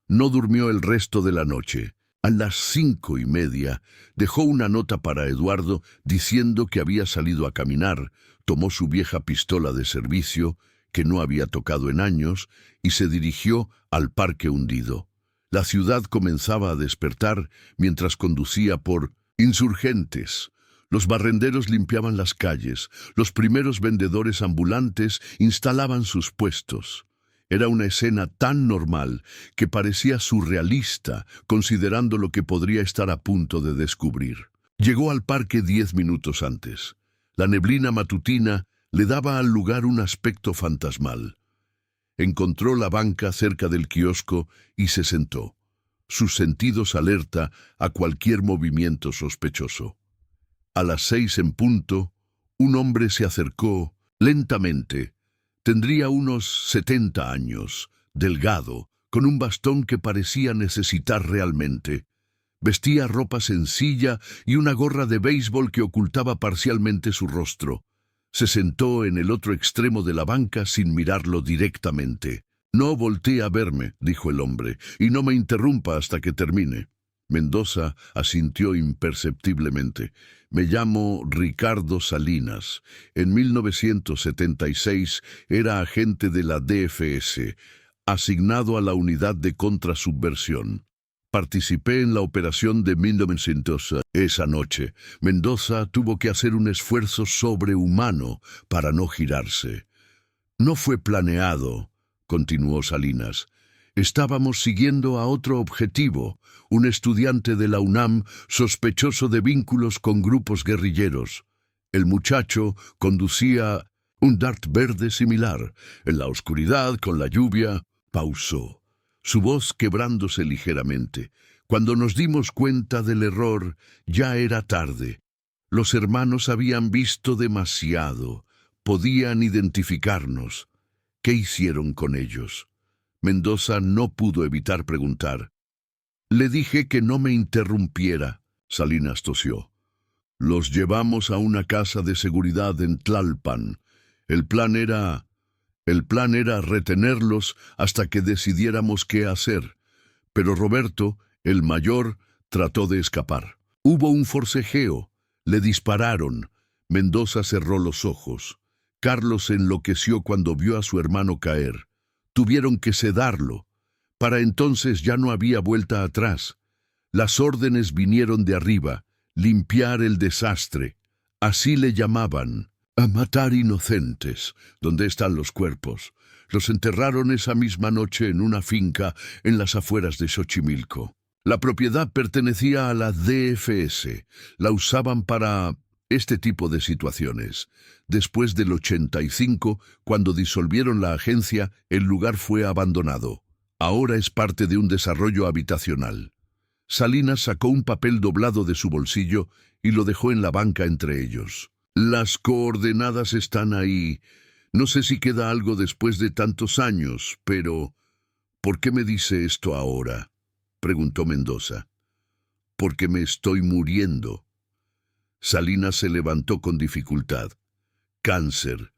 No durmió el resto de la noche. A las 5:30 dejó una nota para Eduardo diciendo que había salido a caminar, tomó su vieja pistola de servicio, que no había tocado en años, y se dirigió al Parque Hundido. La ciudad comenzaba a despertar mientras conducía por Insurgentes. Los barrenderos limpiaban las calles, los primeros vendedores ambulantes instalaban sus puestos. Era una escena tan normal que parecía surrealista, considerando lo que podría estar a punto de descubrir. Llegó al parque 10 minutos antes. La neblina matutina le daba al lugar un aspecto fantasmal. Encontró la banca cerca del kiosco y se sentó. sus sentidos alerta a cualquier movimiento sospechoso. A las 6 en punto, un hombre se acercó lentamente. Tendría unos 70 años, delgado, con un bastón que parecía necesitar realmente. Vestía ropa sencilla y una gorra de béisbol que ocultaba parcialmente su rostro. Se sentó en el otro extremo de la banca sin mirarlo directamente. «No voltee a verme», dijo el hombre, «y no me interrumpa hasta que termine». Mendoza asintió imperceptiblemente. «Me llamo Ricardo Salinas. En 1976 era agente de la DFS, asignado a la unidad de contrasubversión. Participé en la operación de 1900. Esa noche, Mendoza tuvo que hacer un esfuerzo sobrehumano para no girarse. No fue planeado», continuó Salinas. «Estábamos siguiendo a otro objetivo, un estudiante de la UNAM sospechoso de vínculos con grupos guerrilleros. El muchacho conducía un Dart verde similar. En la oscuridad, con la lluvia, pausó, su voz quebrándose ligeramente. Cuando nos dimos cuenta del error, ya era tarde. Los hermanos habían visto demasiado, podían identificarnos. ¿Qué hicieron con ellos?». Mendoza no pudo evitar preguntar. «Le dije que no me interrumpiera», Salinas tosió. «Los llevamos a una casa de seguridad en Tlalpan. El plan era retenerlos hasta que decidiéramos qué hacer. Pero Roberto, el mayor, trató de escapar. Hubo un forcejeo. Le dispararon». Mendoza cerró los ojos. Carlos se enloqueció cuando vio a su hermano caer. Tuvieron que sedarlo. Para entonces ya no había vuelta atrás. Las órdenes vinieron de arriba, limpiar el desastre. Así le llamaban, a matar inocentes. ¿Dónde están los cuerpos? Los enterraron esa misma noche en una finca en las afueras de Xochimilco. La propiedad pertenecía a la DFS. La usaban para este tipo de situaciones. Después del 85, cuando disolvieron la agencia, el lugar fue abandonado. Ahora es parte de un desarrollo habitacional. Salinas sacó un papel doblado de su bolsillo y lo dejó en la banca entre ellos. «Las coordenadas están ahí. No sé si queda algo después de tantos años, pero ¿por qué me dice esto ahora?», preguntó Mendoza. «Porque me estoy muriendo». Salinas se levantó con dificultad. «Cáncer.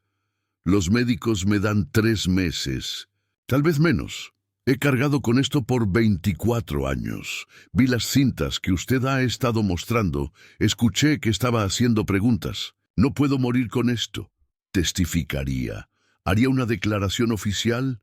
Los médicos me dan 3 meses. Tal vez menos. He cargado con esto por 24 años. Vi las cintas que usted ha estado mostrando. Escuché que estaba haciendo preguntas. No puedo morir con esto». «Testificaría. ¿Haría una declaración oficial?».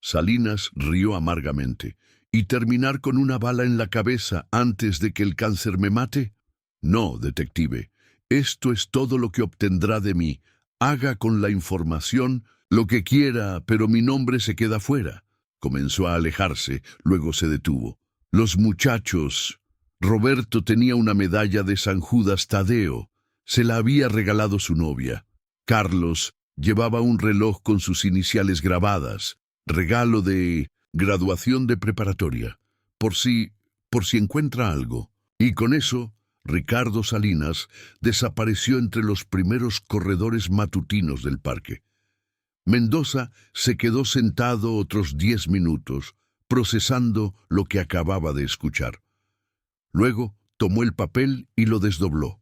Salinas rió amargamente. «¿Y terminar con una bala en la cabeza antes de que el cáncer me mate?». «No, detective. Esto es todo lo que obtendrá de mí. Haga con la información lo que quiera, pero mi nombre se queda fuera». Comenzó a alejarse, luego se detuvo. «Los muchachos». Roberto tenía una medalla de San Judas Tadeo. Se la había regalado su novia. Carlos llevaba un reloj con sus iniciales grabadas, regalo de graduación de preparatoria, por si encuentra algo. Y con eso, Ricardo Salinas desapareció entre los primeros corredores matutinos del parque. Mendoza se quedó sentado otros 10 minutos, procesando lo que acababa de escuchar. Luego tomó el papel y lo desdobló.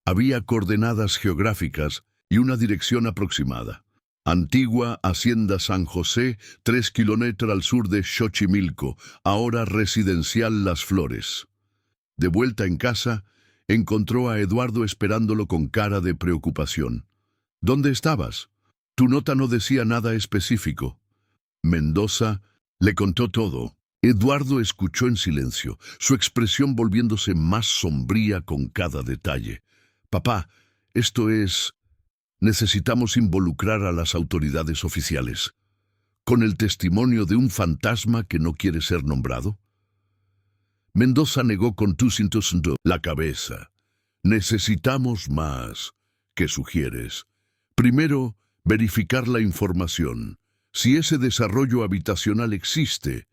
Había coordenadas geográficas y una dirección aproximada. Antigua Hacienda San José, 3 kilómetros al sur de Xochimilco, ahora residencial Las Flores. De vuelta en casa, encontró a Eduardo esperándolo con cara de preocupación. «¿Dónde estabas? Tu nota no decía nada específico». Mendoza le contó todo. Eduardo escuchó en silencio, su expresión volviéndose más sombría con cada detalle. «Papá, esto es... necesitamos involucrar a las autoridades oficiales. ¿Con el testimonio de un fantasma que no quiere ser nombrado?». Mendoza negó con la cabeza. «Necesitamos más. ¿Qué sugieres?». «Primero, verificar la información. Si ese desarrollo habitacional existe,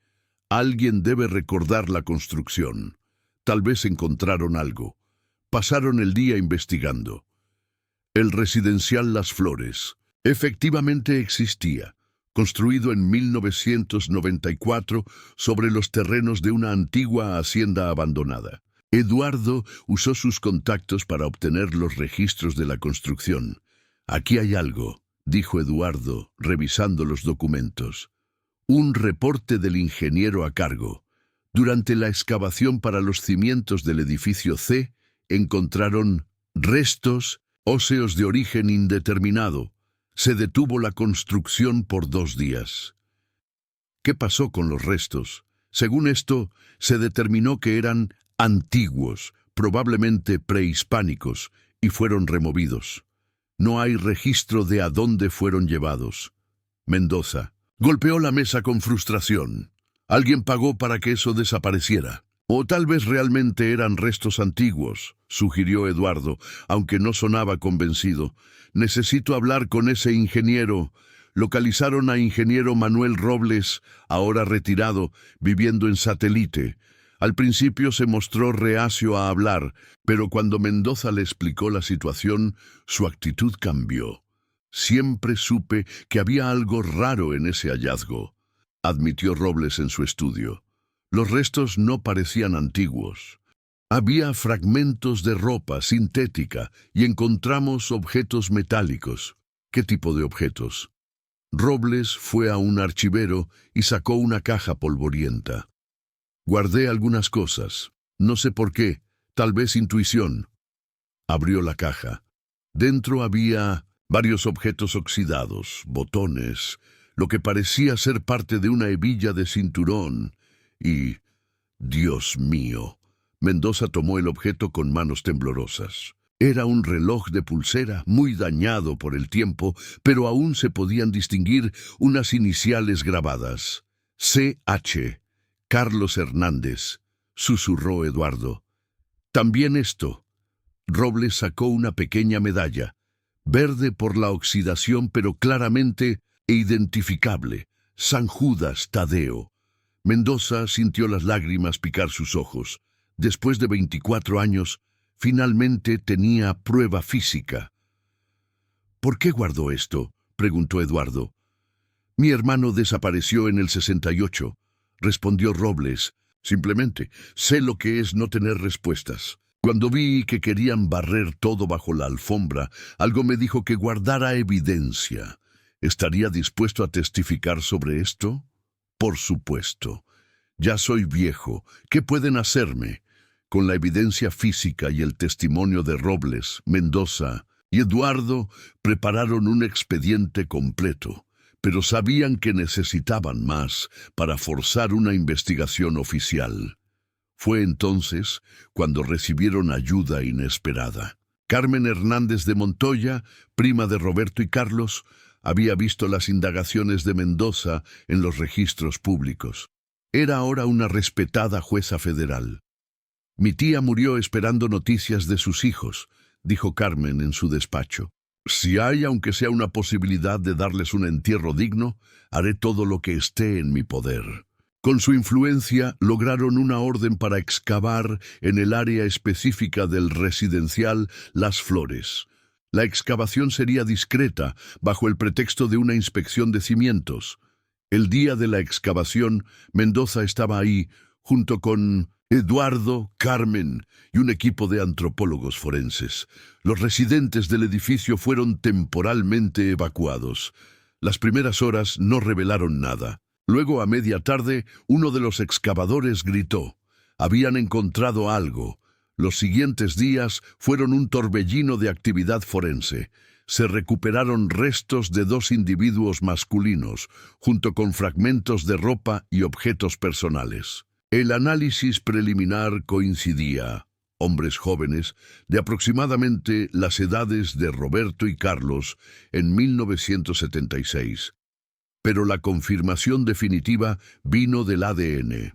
Alguien debe recordar la construcción. Tal vez encontraron algo. Pasaron el día investigando. El residencial Las Flores efectivamente existía, construido en 1994 sobre los terrenos de una antigua hacienda abandonada. Eduardo usó sus contactos para obtener los registros de la construcción. «Aquí hay algo», dijo Eduardo, revisando los documentos. Un reporte del ingeniero a cargo. Durante la excavación para los cimientos del edificio C, encontraron restos óseos de origen indeterminado. Se detuvo la construcción por 2 días. ¿Qué pasó con los restos? Según esto, se determinó que eran antiguos, probablemente prehispánicos, y fueron removidos. No hay registro de a dónde fueron llevados. Mendoza golpeó la mesa con frustración. Alguien pagó para que eso desapareciera. O tal vez realmente eran restos antiguos, sugirió Eduardo, aunque no sonaba convencido. Necesito hablar con ese ingeniero. Localizaron a ingeniero Manuel Robles, ahora retirado, viviendo en Satélite. Al principio se mostró reacio a hablar, pero cuando Mendoza le explicó la situación, su actitud cambió. Siempre supe que había algo raro en ese hallazgo, admitió Robles en su estudio. Los restos no parecían antiguos. Había fragmentos de ropa sintética y encontramos objetos metálicos. ¿Qué tipo de objetos? Robles fue a un archivero y sacó una caja polvorienta. Guardé algunas cosas. No sé por qué, tal vez intuición. Abrió la caja. Dentro había varios objetos oxidados, botones, lo que parecía ser parte de una hebilla de cinturón. Y, Dios mío, Mendoza tomó el objeto con manos temblorosas. Era un reloj de pulsera muy dañado por el tiempo, pero aún se podían distinguir unas iniciales grabadas. C.H. Carlos Hernández, susurró Eduardo. También esto. Robles sacó una pequeña medalla, verde por la oxidación pero claramente e identificable. San Judas Tadeo. Mendoza sintió las lágrimas picar sus ojos. Después de 24 años, finalmente tenía prueba física. ¿Por qué guardó esto?, preguntó Eduardo. Mi hermano desapareció en el 68, respondió Robles. Simplemente sé lo que es no tener respuestas. Cuando vi que querían barrer todo bajo la alfombra, algo me dijo que guardara evidencia. ¿Estaría dispuesto a testificar sobre esto? Por supuesto. Ya soy viejo. ¿Qué pueden hacerme? Con la evidencia física y el testimonio de Robles, Mendoza y Eduardo prepararon un expediente completo, pero sabían que necesitaban más para forzar una investigación oficial. Fue entonces cuando recibieron ayuda inesperada. Carmen Hernández de Montoya, prima de Roberto y Carlos, había visto las indagaciones de Mendoza en los registros públicos. Era ahora una respetada jueza federal. Mi tía murió esperando noticias de sus hijos, dijo Carmen en su despacho. Si hay, aunque sea una posibilidad de darles un entierro digno, haré todo lo que esté en mi poder. Con su influencia lograron una orden para excavar en el área específica del residencial Las Flores. La excavación sería discreta, bajo el pretexto de una inspección de cimientos. El día de la excavación, Mendoza estaba ahí, junto con Eduardo, Carmen y un equipo de antropólogos forenses. Los residentes del edificio fueron temporalmente evacuados. Las primeras horas no revelaron nada. Luego, a media tarde, uno de los excavadores gritó. Habían encontrado algo. Los siguientes días fueron un torbellino de actividad forense. Se recuperaron restos de 2 individuos masculinos, junto con fragmentos de ropa y objetos personales. El análisis preliminar coincidía, hombres jóvenes, de aproximadamente las edades de Roberto y Carlos en 1976. Pero la confirmación definitiva vino del ADN.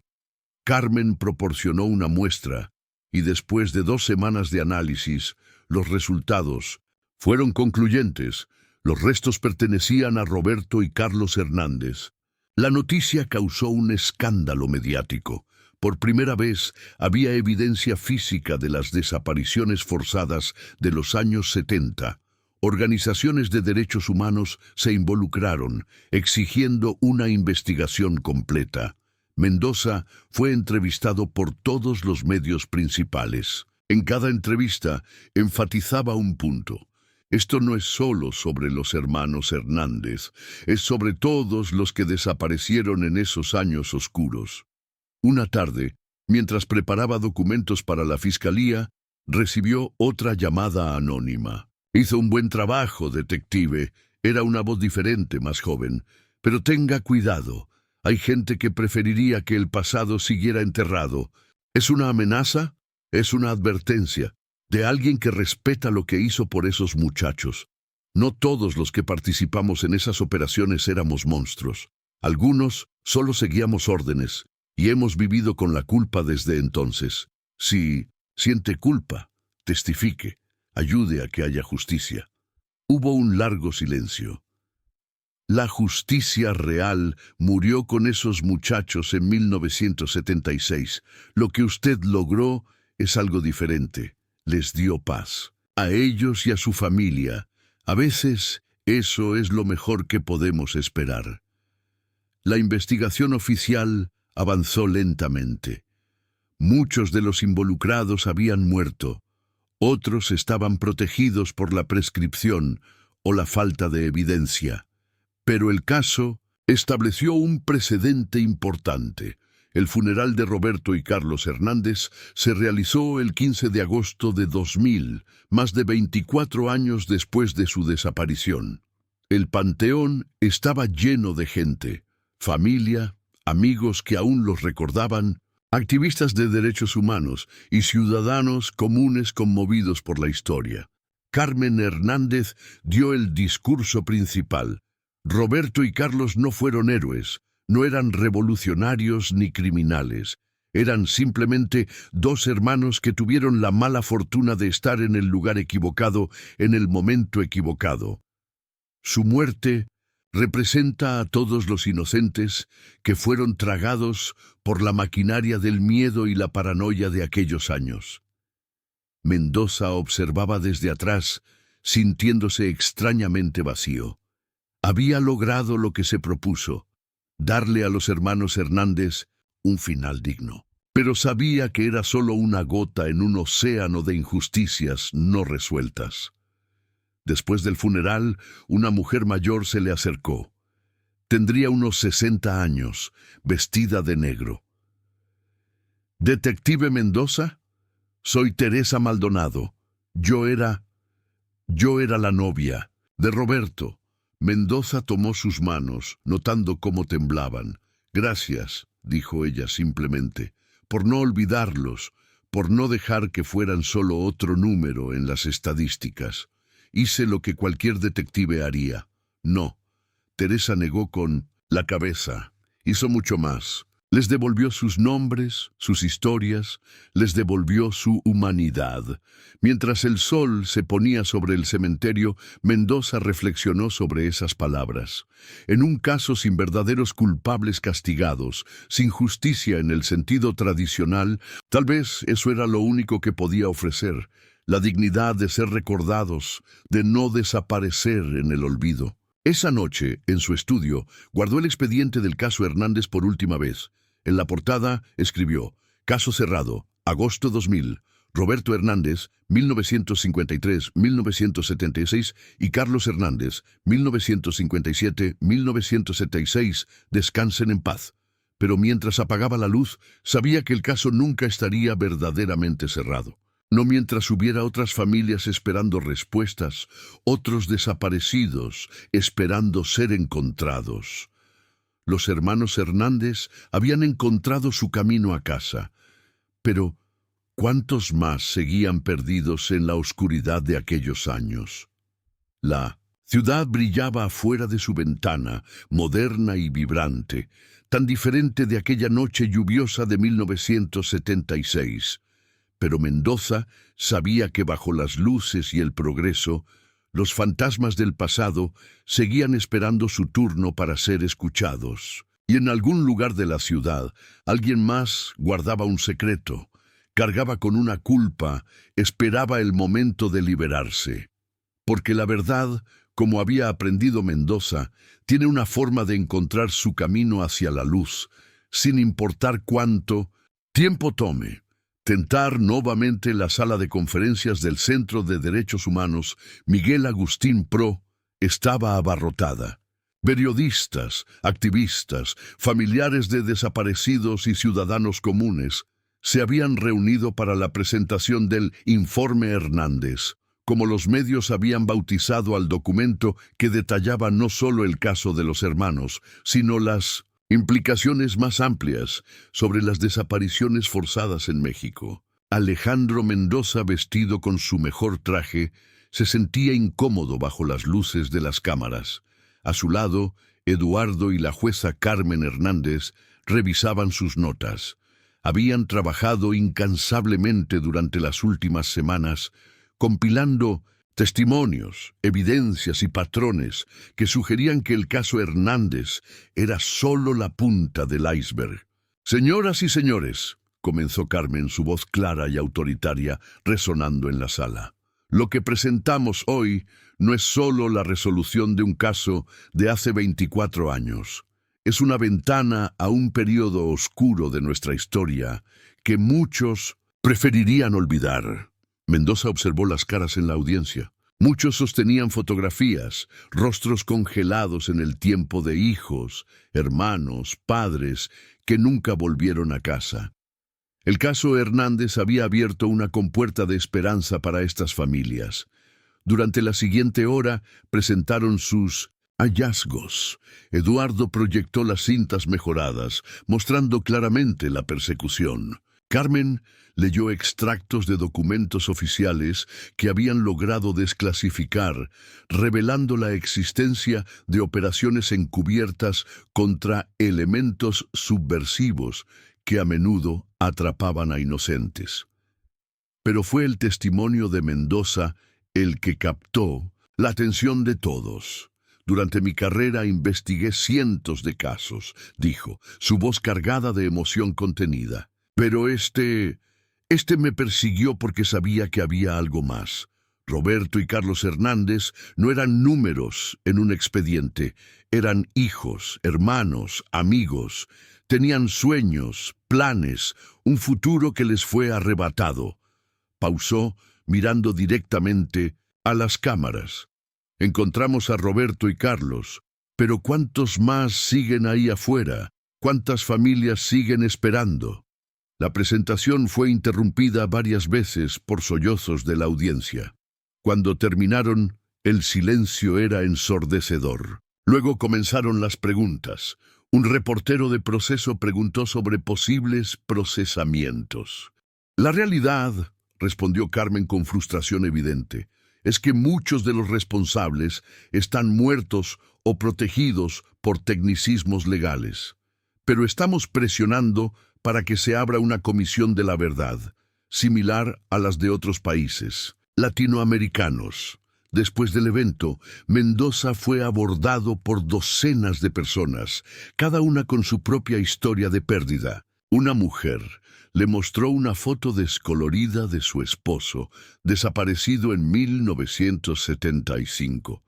Carmen proporcionó una muestra, y después de 2 semanas de análisis, los resultados fueron concluyentes. Los restos pertenecían a Roberto y Carlos Hernández. La noticia causó un escándalo mediático. Por primera vez había evidencia física de las desapariciones forzadas de los años 70. Organizaciones de derechos humanos se involucraron, exigiendo una investigación completa. Mendoza fue entrevistado por todos los medios principales. En cada entrevista enfatizaba un punto. Esto no es solo sobre los hermanos Hernández, es sobre todos los que desaparecieron en esos años oscuros. Una tarde, mientras preparaba documentos para la fiscalía, recibió otra llamada anónima. Hizo un buen trabajo, detective. Era una voz diferente, más joven. Pero tenga cuidado. Hay gente que preferiría que el pasado siguiera enterrado. ¿Es una amenaza? Es una advertencia de alguien que respeta lo que hizo por esos muchachos. No todos los que participamos en esas operaciones éramos monstruos. Algunos solo seguíamos órdenes y hemos vivido con la culpa desde entonces. Si siente culpa, testifique, ayude a que haya justicia. Hubo un largo silencio. La justicia real murió con esos muchachos en 1976. Lo que usted logró es algo diferente. Les dio paz. A ellos y a su familia. A veces, eso es lo mejor que podemos esperar. La investigación oficial avanzó lentamente. Muchos de los involucrados habían muerto. Otros estaban protegidos por la prescripción o la falta de evidencia. Pero el caso estableció un precedente importante. El funeral de Roberto y Carlos Hernández se realizó el 15 de agosto de 2000, más de 24 años después de su desaparición. El panteón estaba lleno de gente, familia, amigos que aún los recordaban, activistas de derechos humanos y ciudadanos comunes conmovidos por la historia. Carmen Hernández dio el discurso principal. Roberto y Carlos no fueron héroes, no eran revolucionarios ni criminales. Eran simplemente dos hermanos que tuvieron la mala fortuna de estar en el lugar equivocado en el momento equivocado. Su muerte representa a todos los inocentes que fueron tragados por la maquinaria del miedo y la paranoia de aquellos años. Mendoza observaba desde atrás, sintiéndose extrañamente vacío. Había logrado lo que se propuso, darle a los hermanos Hernández un final digno. Pero sabía que era solo una gota en un océano de injusticias no resueltas. Después del funeral, una mujer mayor se le acercó. Tendría unos 60 años, vestida de negro. «¿Detective Mendoza? Soy Teresa Maldonado. Yo era la novia de Roberto». Mendoza tomó sus manos, notando cómo temblaban. «Gracias», dijo ella simplemente, «por no olvidarlos, por no dejar que fueran solo otro número en las estadísticas. Hice lo que cualquier detective haría». «No». Teresa negó con la cabeza. Hizo mucho más. Les devolvió sus nombres, sus historias, les devolvió su humanidad. Mientras el sol se ponía sobre el cementerio, Mendoza reflexionó sobre esas palabras. En un caso sin verdaderos culpables castigados, sin justicia en el sentido tradicional, tal vez eso era lo único que podía ofrecer, la dignidad de ser recordados, de no desaparecer en el olvido. Esa noche, en su estudio, guardó el expediente del caso Hernández por última vez. En la portada escribió: «Caso cerrado, agosto 2000, Roberto Hernández, 1953-1976, y Carlos Hernández, 1957-1976, descansen en paz». Pero mientras apagaba la luz, sabía que el caso nunca estaría verdaderamente cerrado. No mientras hubiera otras familias esperando respuestas, otros desaparecidos esperando ser encontrados. Los hermanos Hernández habían encontrado su camino a casa, pero ¿cuántos más seguían perdidos en la oscuridad de aquellos años? La ciudad brillaba afuera de su ventana, moderna y vibrante, tan diferente de aquella noche lluviosa de 1976. Pero Mendoza sabía que bajo las luces y el progreso, los fantasmas del pasado seguían esperando su turno para ser escuchados. Y en algún lugar de la ciudad, alguien más guardaba un secreto, cargaba con una culpa, esperaba el momento de liberarse. Porque la verdad, como había aprendido Mendoza, tiene una forma de encontrar su camino hacia la luz, sin importar cuánto tiempo tome. Tentar nuevamente la sala de conferencias del Centro de Derechos Humanos Miguel Agustín Pro estaba abarrotada. Periodistas, activistas, familiares de desaparecidos y ciudadanos comunes se habían reunido para la presentación del Informe Hernández, como los medios habían bautizado al documento que detallaba no solo el caso de los hermanos, sino las implicaciones más amplias sobre las desapariciones forzadas en México. Alejandro Mendoza, vestido con su mejor traje, se sentía incómodo bajo las luces de las cámaras. A su lado, Eduardo y la jueza Carmen Hernández revisaban sus notas. Habían trabajado incansablemente durante las últimas semanas, compilando testimonios, evidencias y patrones que sugerían que el caso Hernández era solo la punta del iceberg. «Señoras y señores», comenzó Carmen, su voz clara y autoritaria resonando en la sala, «lo que presentamos hoy no es solo la resolución de un caso de hace 24 años. Es una ventana a un periodo oscuro de nuestra historia que muchos preferirían olvidar». Mendoza observó las caras en la audiencia. Muchos sostenían fotografías, rostros congelados en el tiempo de hijos, hermanos, padres que nunca volvieron a casa. El caso Hernández había abierto una compuerta de esperanza para estas familias. Durante la siguiente hora presentaron sus hallazgos. Eduardo proyectó las cintas mejoradas, mostrando claramente la persecución. Carmen leyó extractos de documentos oficiales que habían logrado desclasificar, revelando la existencia de operaciones encubiertas contra elementos subversivos que a menudo atrapaban a inocentes. Pero fue el testimonio de Mendoza el que captó la atención de todos. «Durante mi carrera investigué cientos de casos», dijo, su voz cargada de emoción contenida. «Pero este me persiguió porque sabía que había algo más. Roberto y Carlos Hernández no eran números en un expediente, eran hijos, hermanos, amigos. Tenían sueños, planes, un futuro que les fue arrebatado». Pausó, mirando directamente a las cámaras. «Encontramos a Roberto y Carlos, pero ¿cuántos más siguen ahí afuera? ¿Cuántas familias siguen esperando?». La presentación fue interrumpida varias veces por sollozos de la audiencia. Cuando terminaron, el silencio era ensordecedor. Luego comenzaron las preguntas. Un reportero de Proceso preguntó sobre posibles procesamientos. «La realidad», respondió Carmen con frustración evidente, «es que muchos de los responsables están muertos o protegidos por tecnicismos legales. Pero estamos presionando para que se abra una comisión de la verdad, similar a las de otros países latinoamericanos». Después del evento, Mendoza fue abordado por docenas de personas, cada una con su propia historia de pérdida. Una mujer le mostró una foto descolorida de su esposo, desaparecido en 1975.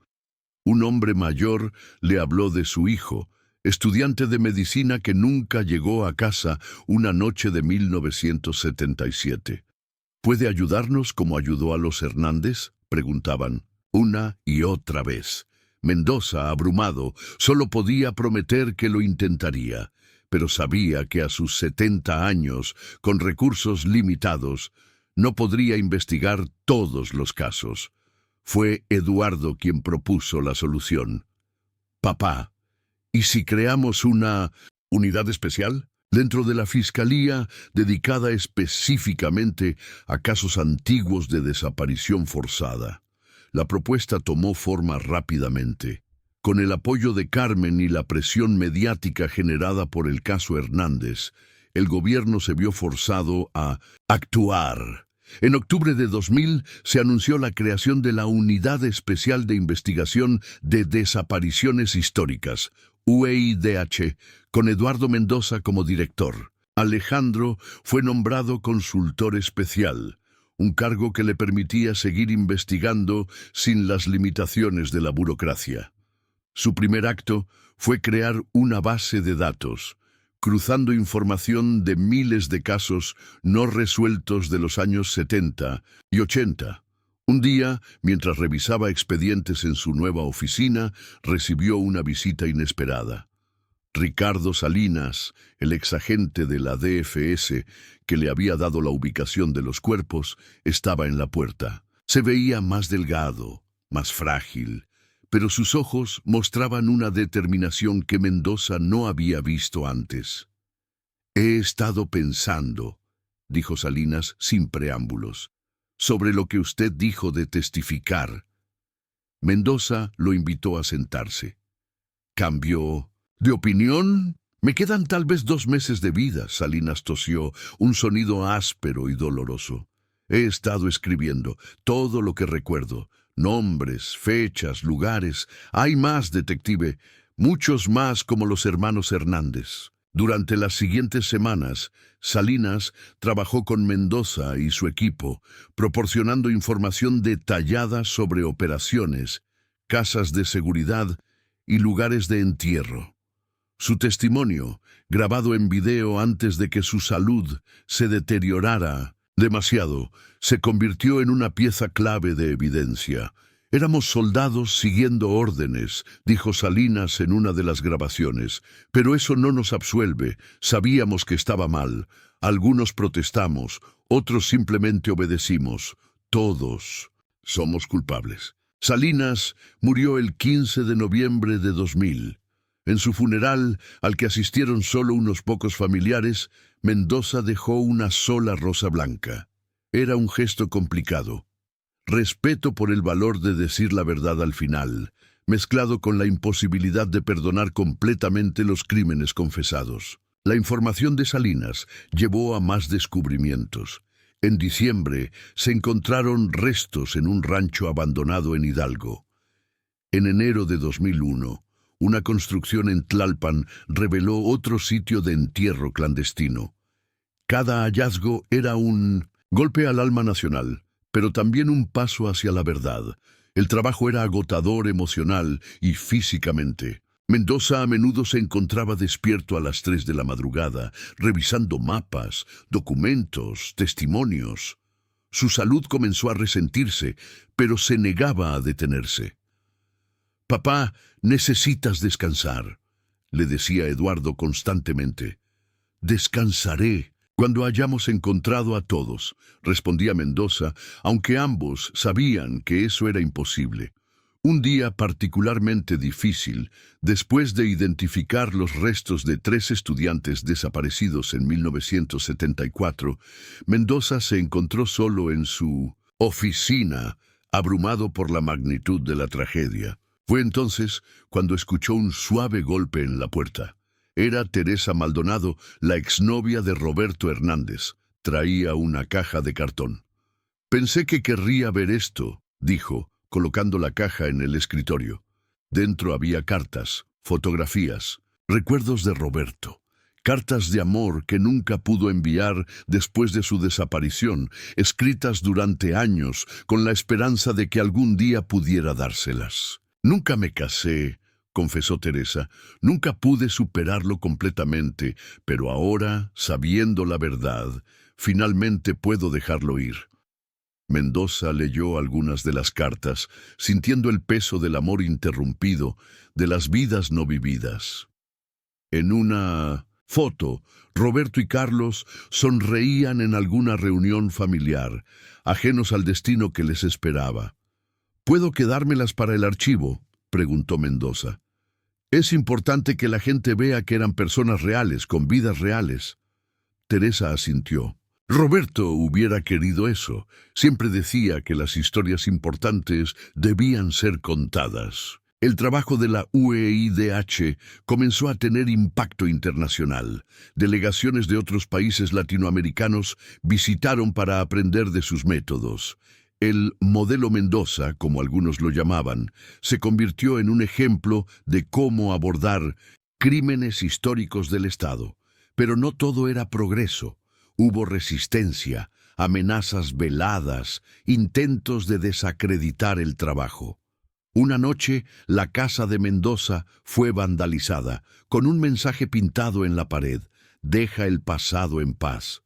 Un hombre mayor le habló de su hijo, estudiante de medicina que nunca llegó a casa una noche de 1977. «¿Puede ayudarnos como ayudó a los Hernández?», preguntaban, una y otra vez. Mendoza, abrumado, solo podía prometer que lo intentaría, pero sabía que a sus 70 años, con recursos limitados, no podría investigar todos los casos. Fue Eduardo quien propuso la solución. «Papá, ¿y si creamos una unidad especial dentro de la Fiscalía dedicada específicamente a casos antiguos de desaparición forzada?» La propuesta tomó forma rápidamente. Con el apoyo de Carmen y la presión mediática generada por el caso Hernández, el gobierno se vio forzado a actuar. En octubre de 2000 se anunció la creación de la Unidad Especial de Investigación de Desapariciones Históricas, UEIDH, con Eduardo Mendoza como director. Alejandro fue nombrado consultor especial, un cargo que le permitía seguir investigando sin las limitaciones de la burocracia. Su primer acto fue crear una base de datos, cruzando información de miles de casos no resueltos de los años 70 y 80. Un día, mientras revisaba expedientes en su nueva oficina, recibió una visita inesperada. Ricardo Salinas, el exagente de la DFS que le había dado la ubicación de los cuerpos, estaba en la puerta. Se veía más delgado, más frágil, pero sus ojos mostraban una determinación que Mendoza no había visto antes. «He estado pensando», dijo Salinas sin preámbulos, «sobre lo que usted dijo de testificar». Mendoza lo invitó a sentarse. «¿Cambió de opinión? Me quedan tal vez 2 meses de vida», Salinas tosió, un sonido áspero y doloroso. «He estado escribiendo todo lo que recuerdo. Nombres, fechas, lugares. Hay más, detective, muchos más como los hermanos Hernández». Durante las siguientes semanas, Salinas trabajó con Mendoza y su equipo, proporcionando información detallada sobre operaciones, casas de seguridad y lugares de entierro. Su testimonio, grabado en video antes de que su salud se deteriorara demasiado, se convirtió en una pieza clave de evidencia. «Éramos soldados siguiendo órdenes», dijo Salinas en una de las grabaciones, «pero eso no nos absuelve. Sabíamos que estaba mal. Algunos protestamos, otros simplemente obedecimos. Todos somos culpables». Salinas murió el 15 de noviembre de 2000. En su funeral, al que asistieron solo unos pocos familiares, Mendoza dejó una sola rosa blanca. Era un gesto complicado. Respeto por el valor de decir la verdad al final, mezclado con la imposibilidad de perdonar completamente los crímenes confesados. La información de Salinas llevó a más descubrimientos. En diciembre se encontraron restos en un rancho abandonado en Hidalgo. En enero de 2001, una construcción en Tlalpan reveló otro sitio de entierro clandestino. Cada hallazgo era un golpe al alma nacional, pero también un paso hacia la verdad. El trabajo era agotador emocional y físicamente. Mendoza a menudo se encontraba despierto a las 3 de la madrugada, revisando mapas, documentos, testimonios. Su salud comenzó a resentirse, pero se negaba a detenerse. «Papá, necesitas descansar», le decía Eduardo constantemente. «Descansaré cuando hayamos encontrado a todos», respondía Mendoza, aunque ambos sabían que eso era imposible. Un día particularmente difícil, después de identificar los restos de 3 estudiantes desaparecidos en 1974, Mendoza se encontró solo en su oficina, abrumado por la magnitud de la tragedia. Fue entonces cuando escuchó un suave golpe en la puerta. Era Teresa Maldonado, la exnovia de Roberto Hernández. Traía una caja de cartón. «Pensé que querría ver esto», dijo, colocando la caja en el escritorio. Dentro había cartas, fotografías, recuerdos de Roberto. Cartas de amor que nunca pudo enviar después de su desaparición, escritas durante años con la esperanza de que algún día pudiera dárselas. «Nunca me casé», confesó Teresa, «nunca pude superarlo completamente, pero ahora, sabiendo la verdad, finalmente puedo dejarlo ir». Mendoza leyó algunas de las cartas, sintiendo el peso del amor interrumpido, de las vidas no vividas. En una foto, Roberto y Carlos sonreían en alguna reunión familiar, ajenos al destino que les esperaba. «¿Puedo quedármelas para el archivo?», preguntó Mendoza. «Es importante que la gente vea que eran personas reales, con vidas reales». Teresa asintió. Roberto hubiera querido eso. Siempre decía que las historias importantes debían ser contadas. El trabajo de la UEIDH comenzó a tener impacto internacional. Delegaciones de otros países latinoamericanos visitaron para aprender de sus métodos. El modelo Mendoza, como algunos lo llamaban, se convirtió en un ejemplo de cómo abordar crímenes históricos del Estado. Pero no todo era progreso. Hubo resistencia, amenazas veladas, intentos de desacreditar el trabajo. Una noche, la casa de Mendoza fue vandalizada, con un mensaje pintado en la pared: «Deja el pasado en paz».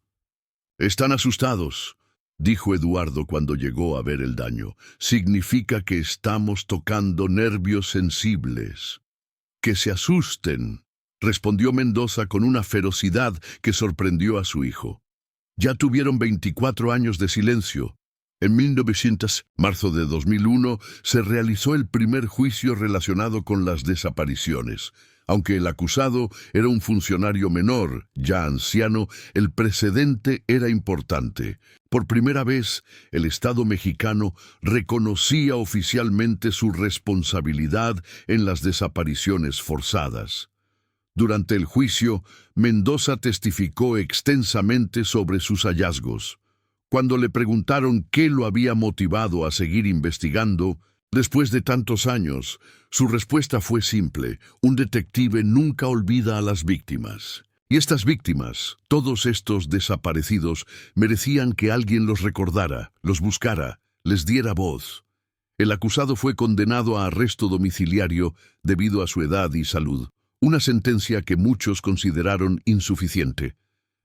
«Están asustados», dijo Eduardo cuando llegó a ver el daño. «Significa que estamos tocando nervios sensibles». «Que se asusten», respondió Mendoza con una ferocidad que sorprendió a su hijo. Ya tuvieron 24 años de silencio. En marzo de 2001, se realizó el primer juicio relacionado con las desapariciones. Aunque el acusado era un funcionario menor, ya anciano, el precedente era importante. Por primera vez, el Estado mexicano reconocía oficialmente su responsabilidad en las desapariciones forzadas. Durante el juicio, Mendoza testificó extensamente sobre sus hallazgos. Cuando le preguntaron qué lo había motivado a seguir investigando, después de tantos años, su respuesta fue simple: un detective nunca olvida a las víctimas. Y estas víctimas, todos estos desaparecidos, merecían que alguien los recordara, los buscara, les diera voz. El acusado fue condenado a arresto domiciliario debido a su edad y salud, una sentencia que muchos consideraron insuficiente.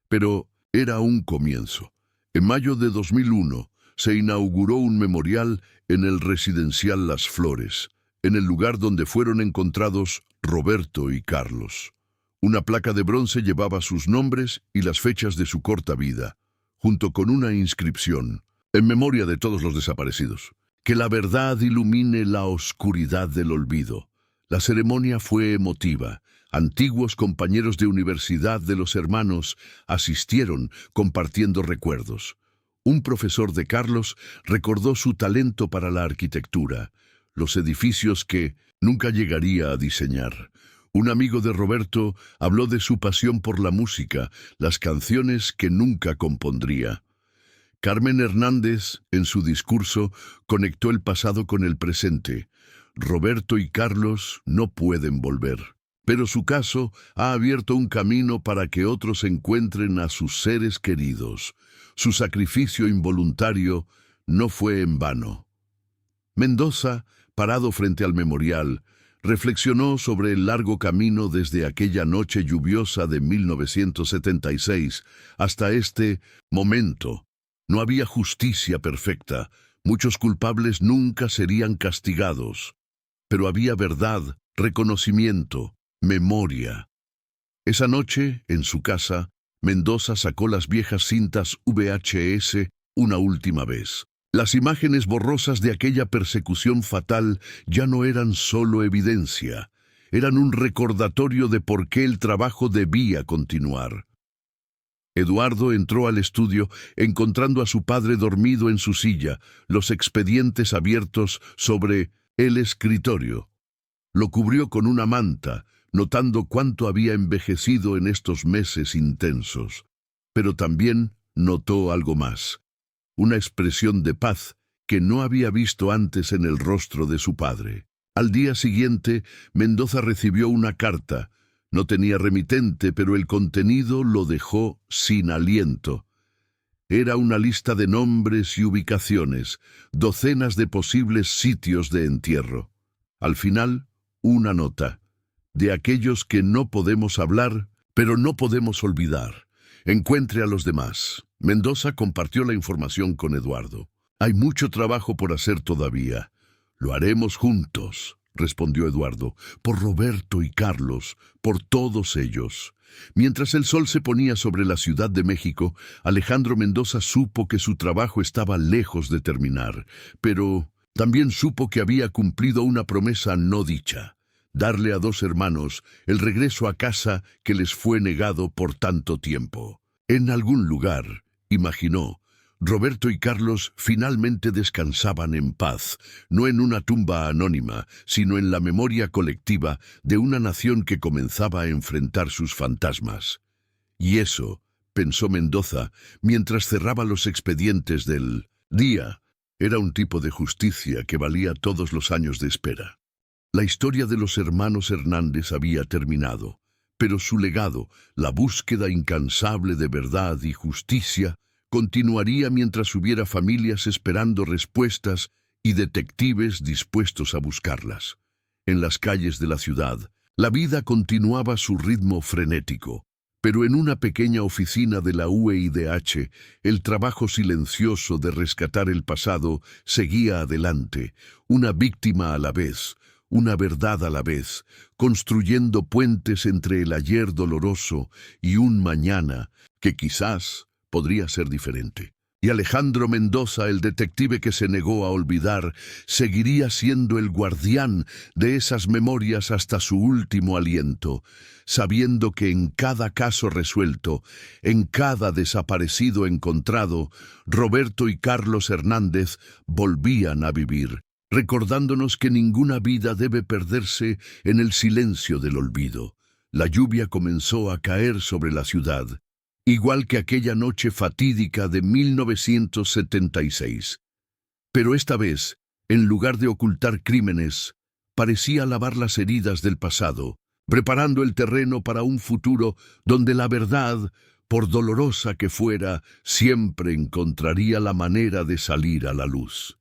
Pero era un comienzo. En mayo de 2001, se inauguró un memorial en el residencial Las Flores, en el lugar donde fueron encontrados Roberto y Carlos. Una placa de bronce llevaba sus nombres y las fechas de su corta vida, junto con una inscripción: «En memoria de todos los desaparecidos. Que la verdad ilumine la oscuridad del olvido». La ceremonia fue emotiva. Antiguos compañeros de universidad de los hermanos asistieron, compartiendo recuerdos. Un profesor de Carlos recordó su talento para la arquitectura, los edificios que nunca llegaría a diseñar. Un amigo de Roberto habló de su pasión por la música, las canciones que nunca compondría. Carmen Hernández, en su discurso, conectó el pasado con el presente. Roberto y Carlos no pueden volver, pero su caso ha abierto un camino para que otros encuentren a sus seres queridos. Su sacrificio involuntario no fue en vano. Mendoza, parado frente al memorial, reflexionó sobre el largo camino desde aquella noche lluviosa de 1976 hasta este momento. No había justicia perfecta, muchos culpables nunca serían castigados, pero había verdad, reconocimiento, memoria. Esa noche, en su casa, Mendoza sacó las viejas cintas VHS una última vez. Las imágenes borrosas de aquella persecución fatal ya no eran solo evidencia, eran un recordatorio de por qué el trabajo debía continuar. Eduardo entró al estudio encontrando a su padre dormido en su silla, los expedientes abiertos sobre el escritorio. Lo cubrió con una manta, notando cuánto había envejecido en estos meses intensos. Pero también notó algo más: una expresión de paz que no había visto antes en el rostro de su padre. Al día siguiente, Mendoza recibió una carta. No tenía remitente, pero el contenido lo dejó sin aliento. Era una lista de nombres y ubicaciones, docenas de posibles sitios de entierro. Al final, una nota: de aquellos que no podemos hablar, pero no podemos olvidar. Encuentre a los demás. Mendoza compartió la información con Eduardo. Hay mucho trabajo por hacer todavía. Lo haremos juntos, respondió Eduardo, por Roberto y Carlos, por todos ellos. Mientras el sol se ponía sobre la Ciudad de México, Alejandro Mendoza supo que su trabajo estaba lejos de terminar, pero también supo que había cumplido una promesa no dicha: darle a dos hermanos el regreso a casa que les fue negado por tanto tiempo. En algún lugar, imaginó, Roberto y Carlos finalmente descansaban en paz, no en una tumba anónima, sino en la memoria colectiva de una nación que comenzaba a enfrentar sus fantasmas. Y eso, pensó Mendoza, mientras cerraba los expedientes del día, Era un tipo de justicia que valía todos los años de espera. La historia de los hermanos Hernández había terminado, pero su legado, la búsqueda incansable de verdad y justicia, continuaría mientras hubiera familias esperando respuestas y detectives dispuestos a buscarlas. En las calles de la ciudad, la vida continuaba su ritmo frenético, pero en una pequeña oficina de la UEIDH, el trabajo silencioso de rescatar el pasado seguía adelante, una víctima a la vez, una verdad a la vez, construyendo puentes entre el ayer doloroso y un mañana que quizás podría ser diferente. Y Alejandro Mendoza, el detective que se negó a olvidar, seguiría siendo el guardián de esas memorias hasta su último aliento, sabiendo que en cada caso resuelto, en cada desaparecido encontrado, Roberto y Carlos Hernández volvían a vivir, recordándonos que ninguna vida debe perderse en el silencio del olvido. La lluvia comenzó a caer sobre la ciudad, igual que aquella noche fatídica de 1976. Pero esta vez, en lugar de ocultar crímenes, parecía lavar las heridas del pasado, preparando el terreno para un futuro donde la verdad, por dolorosa que fuera, siempre encontraría la manera de salir a la luz.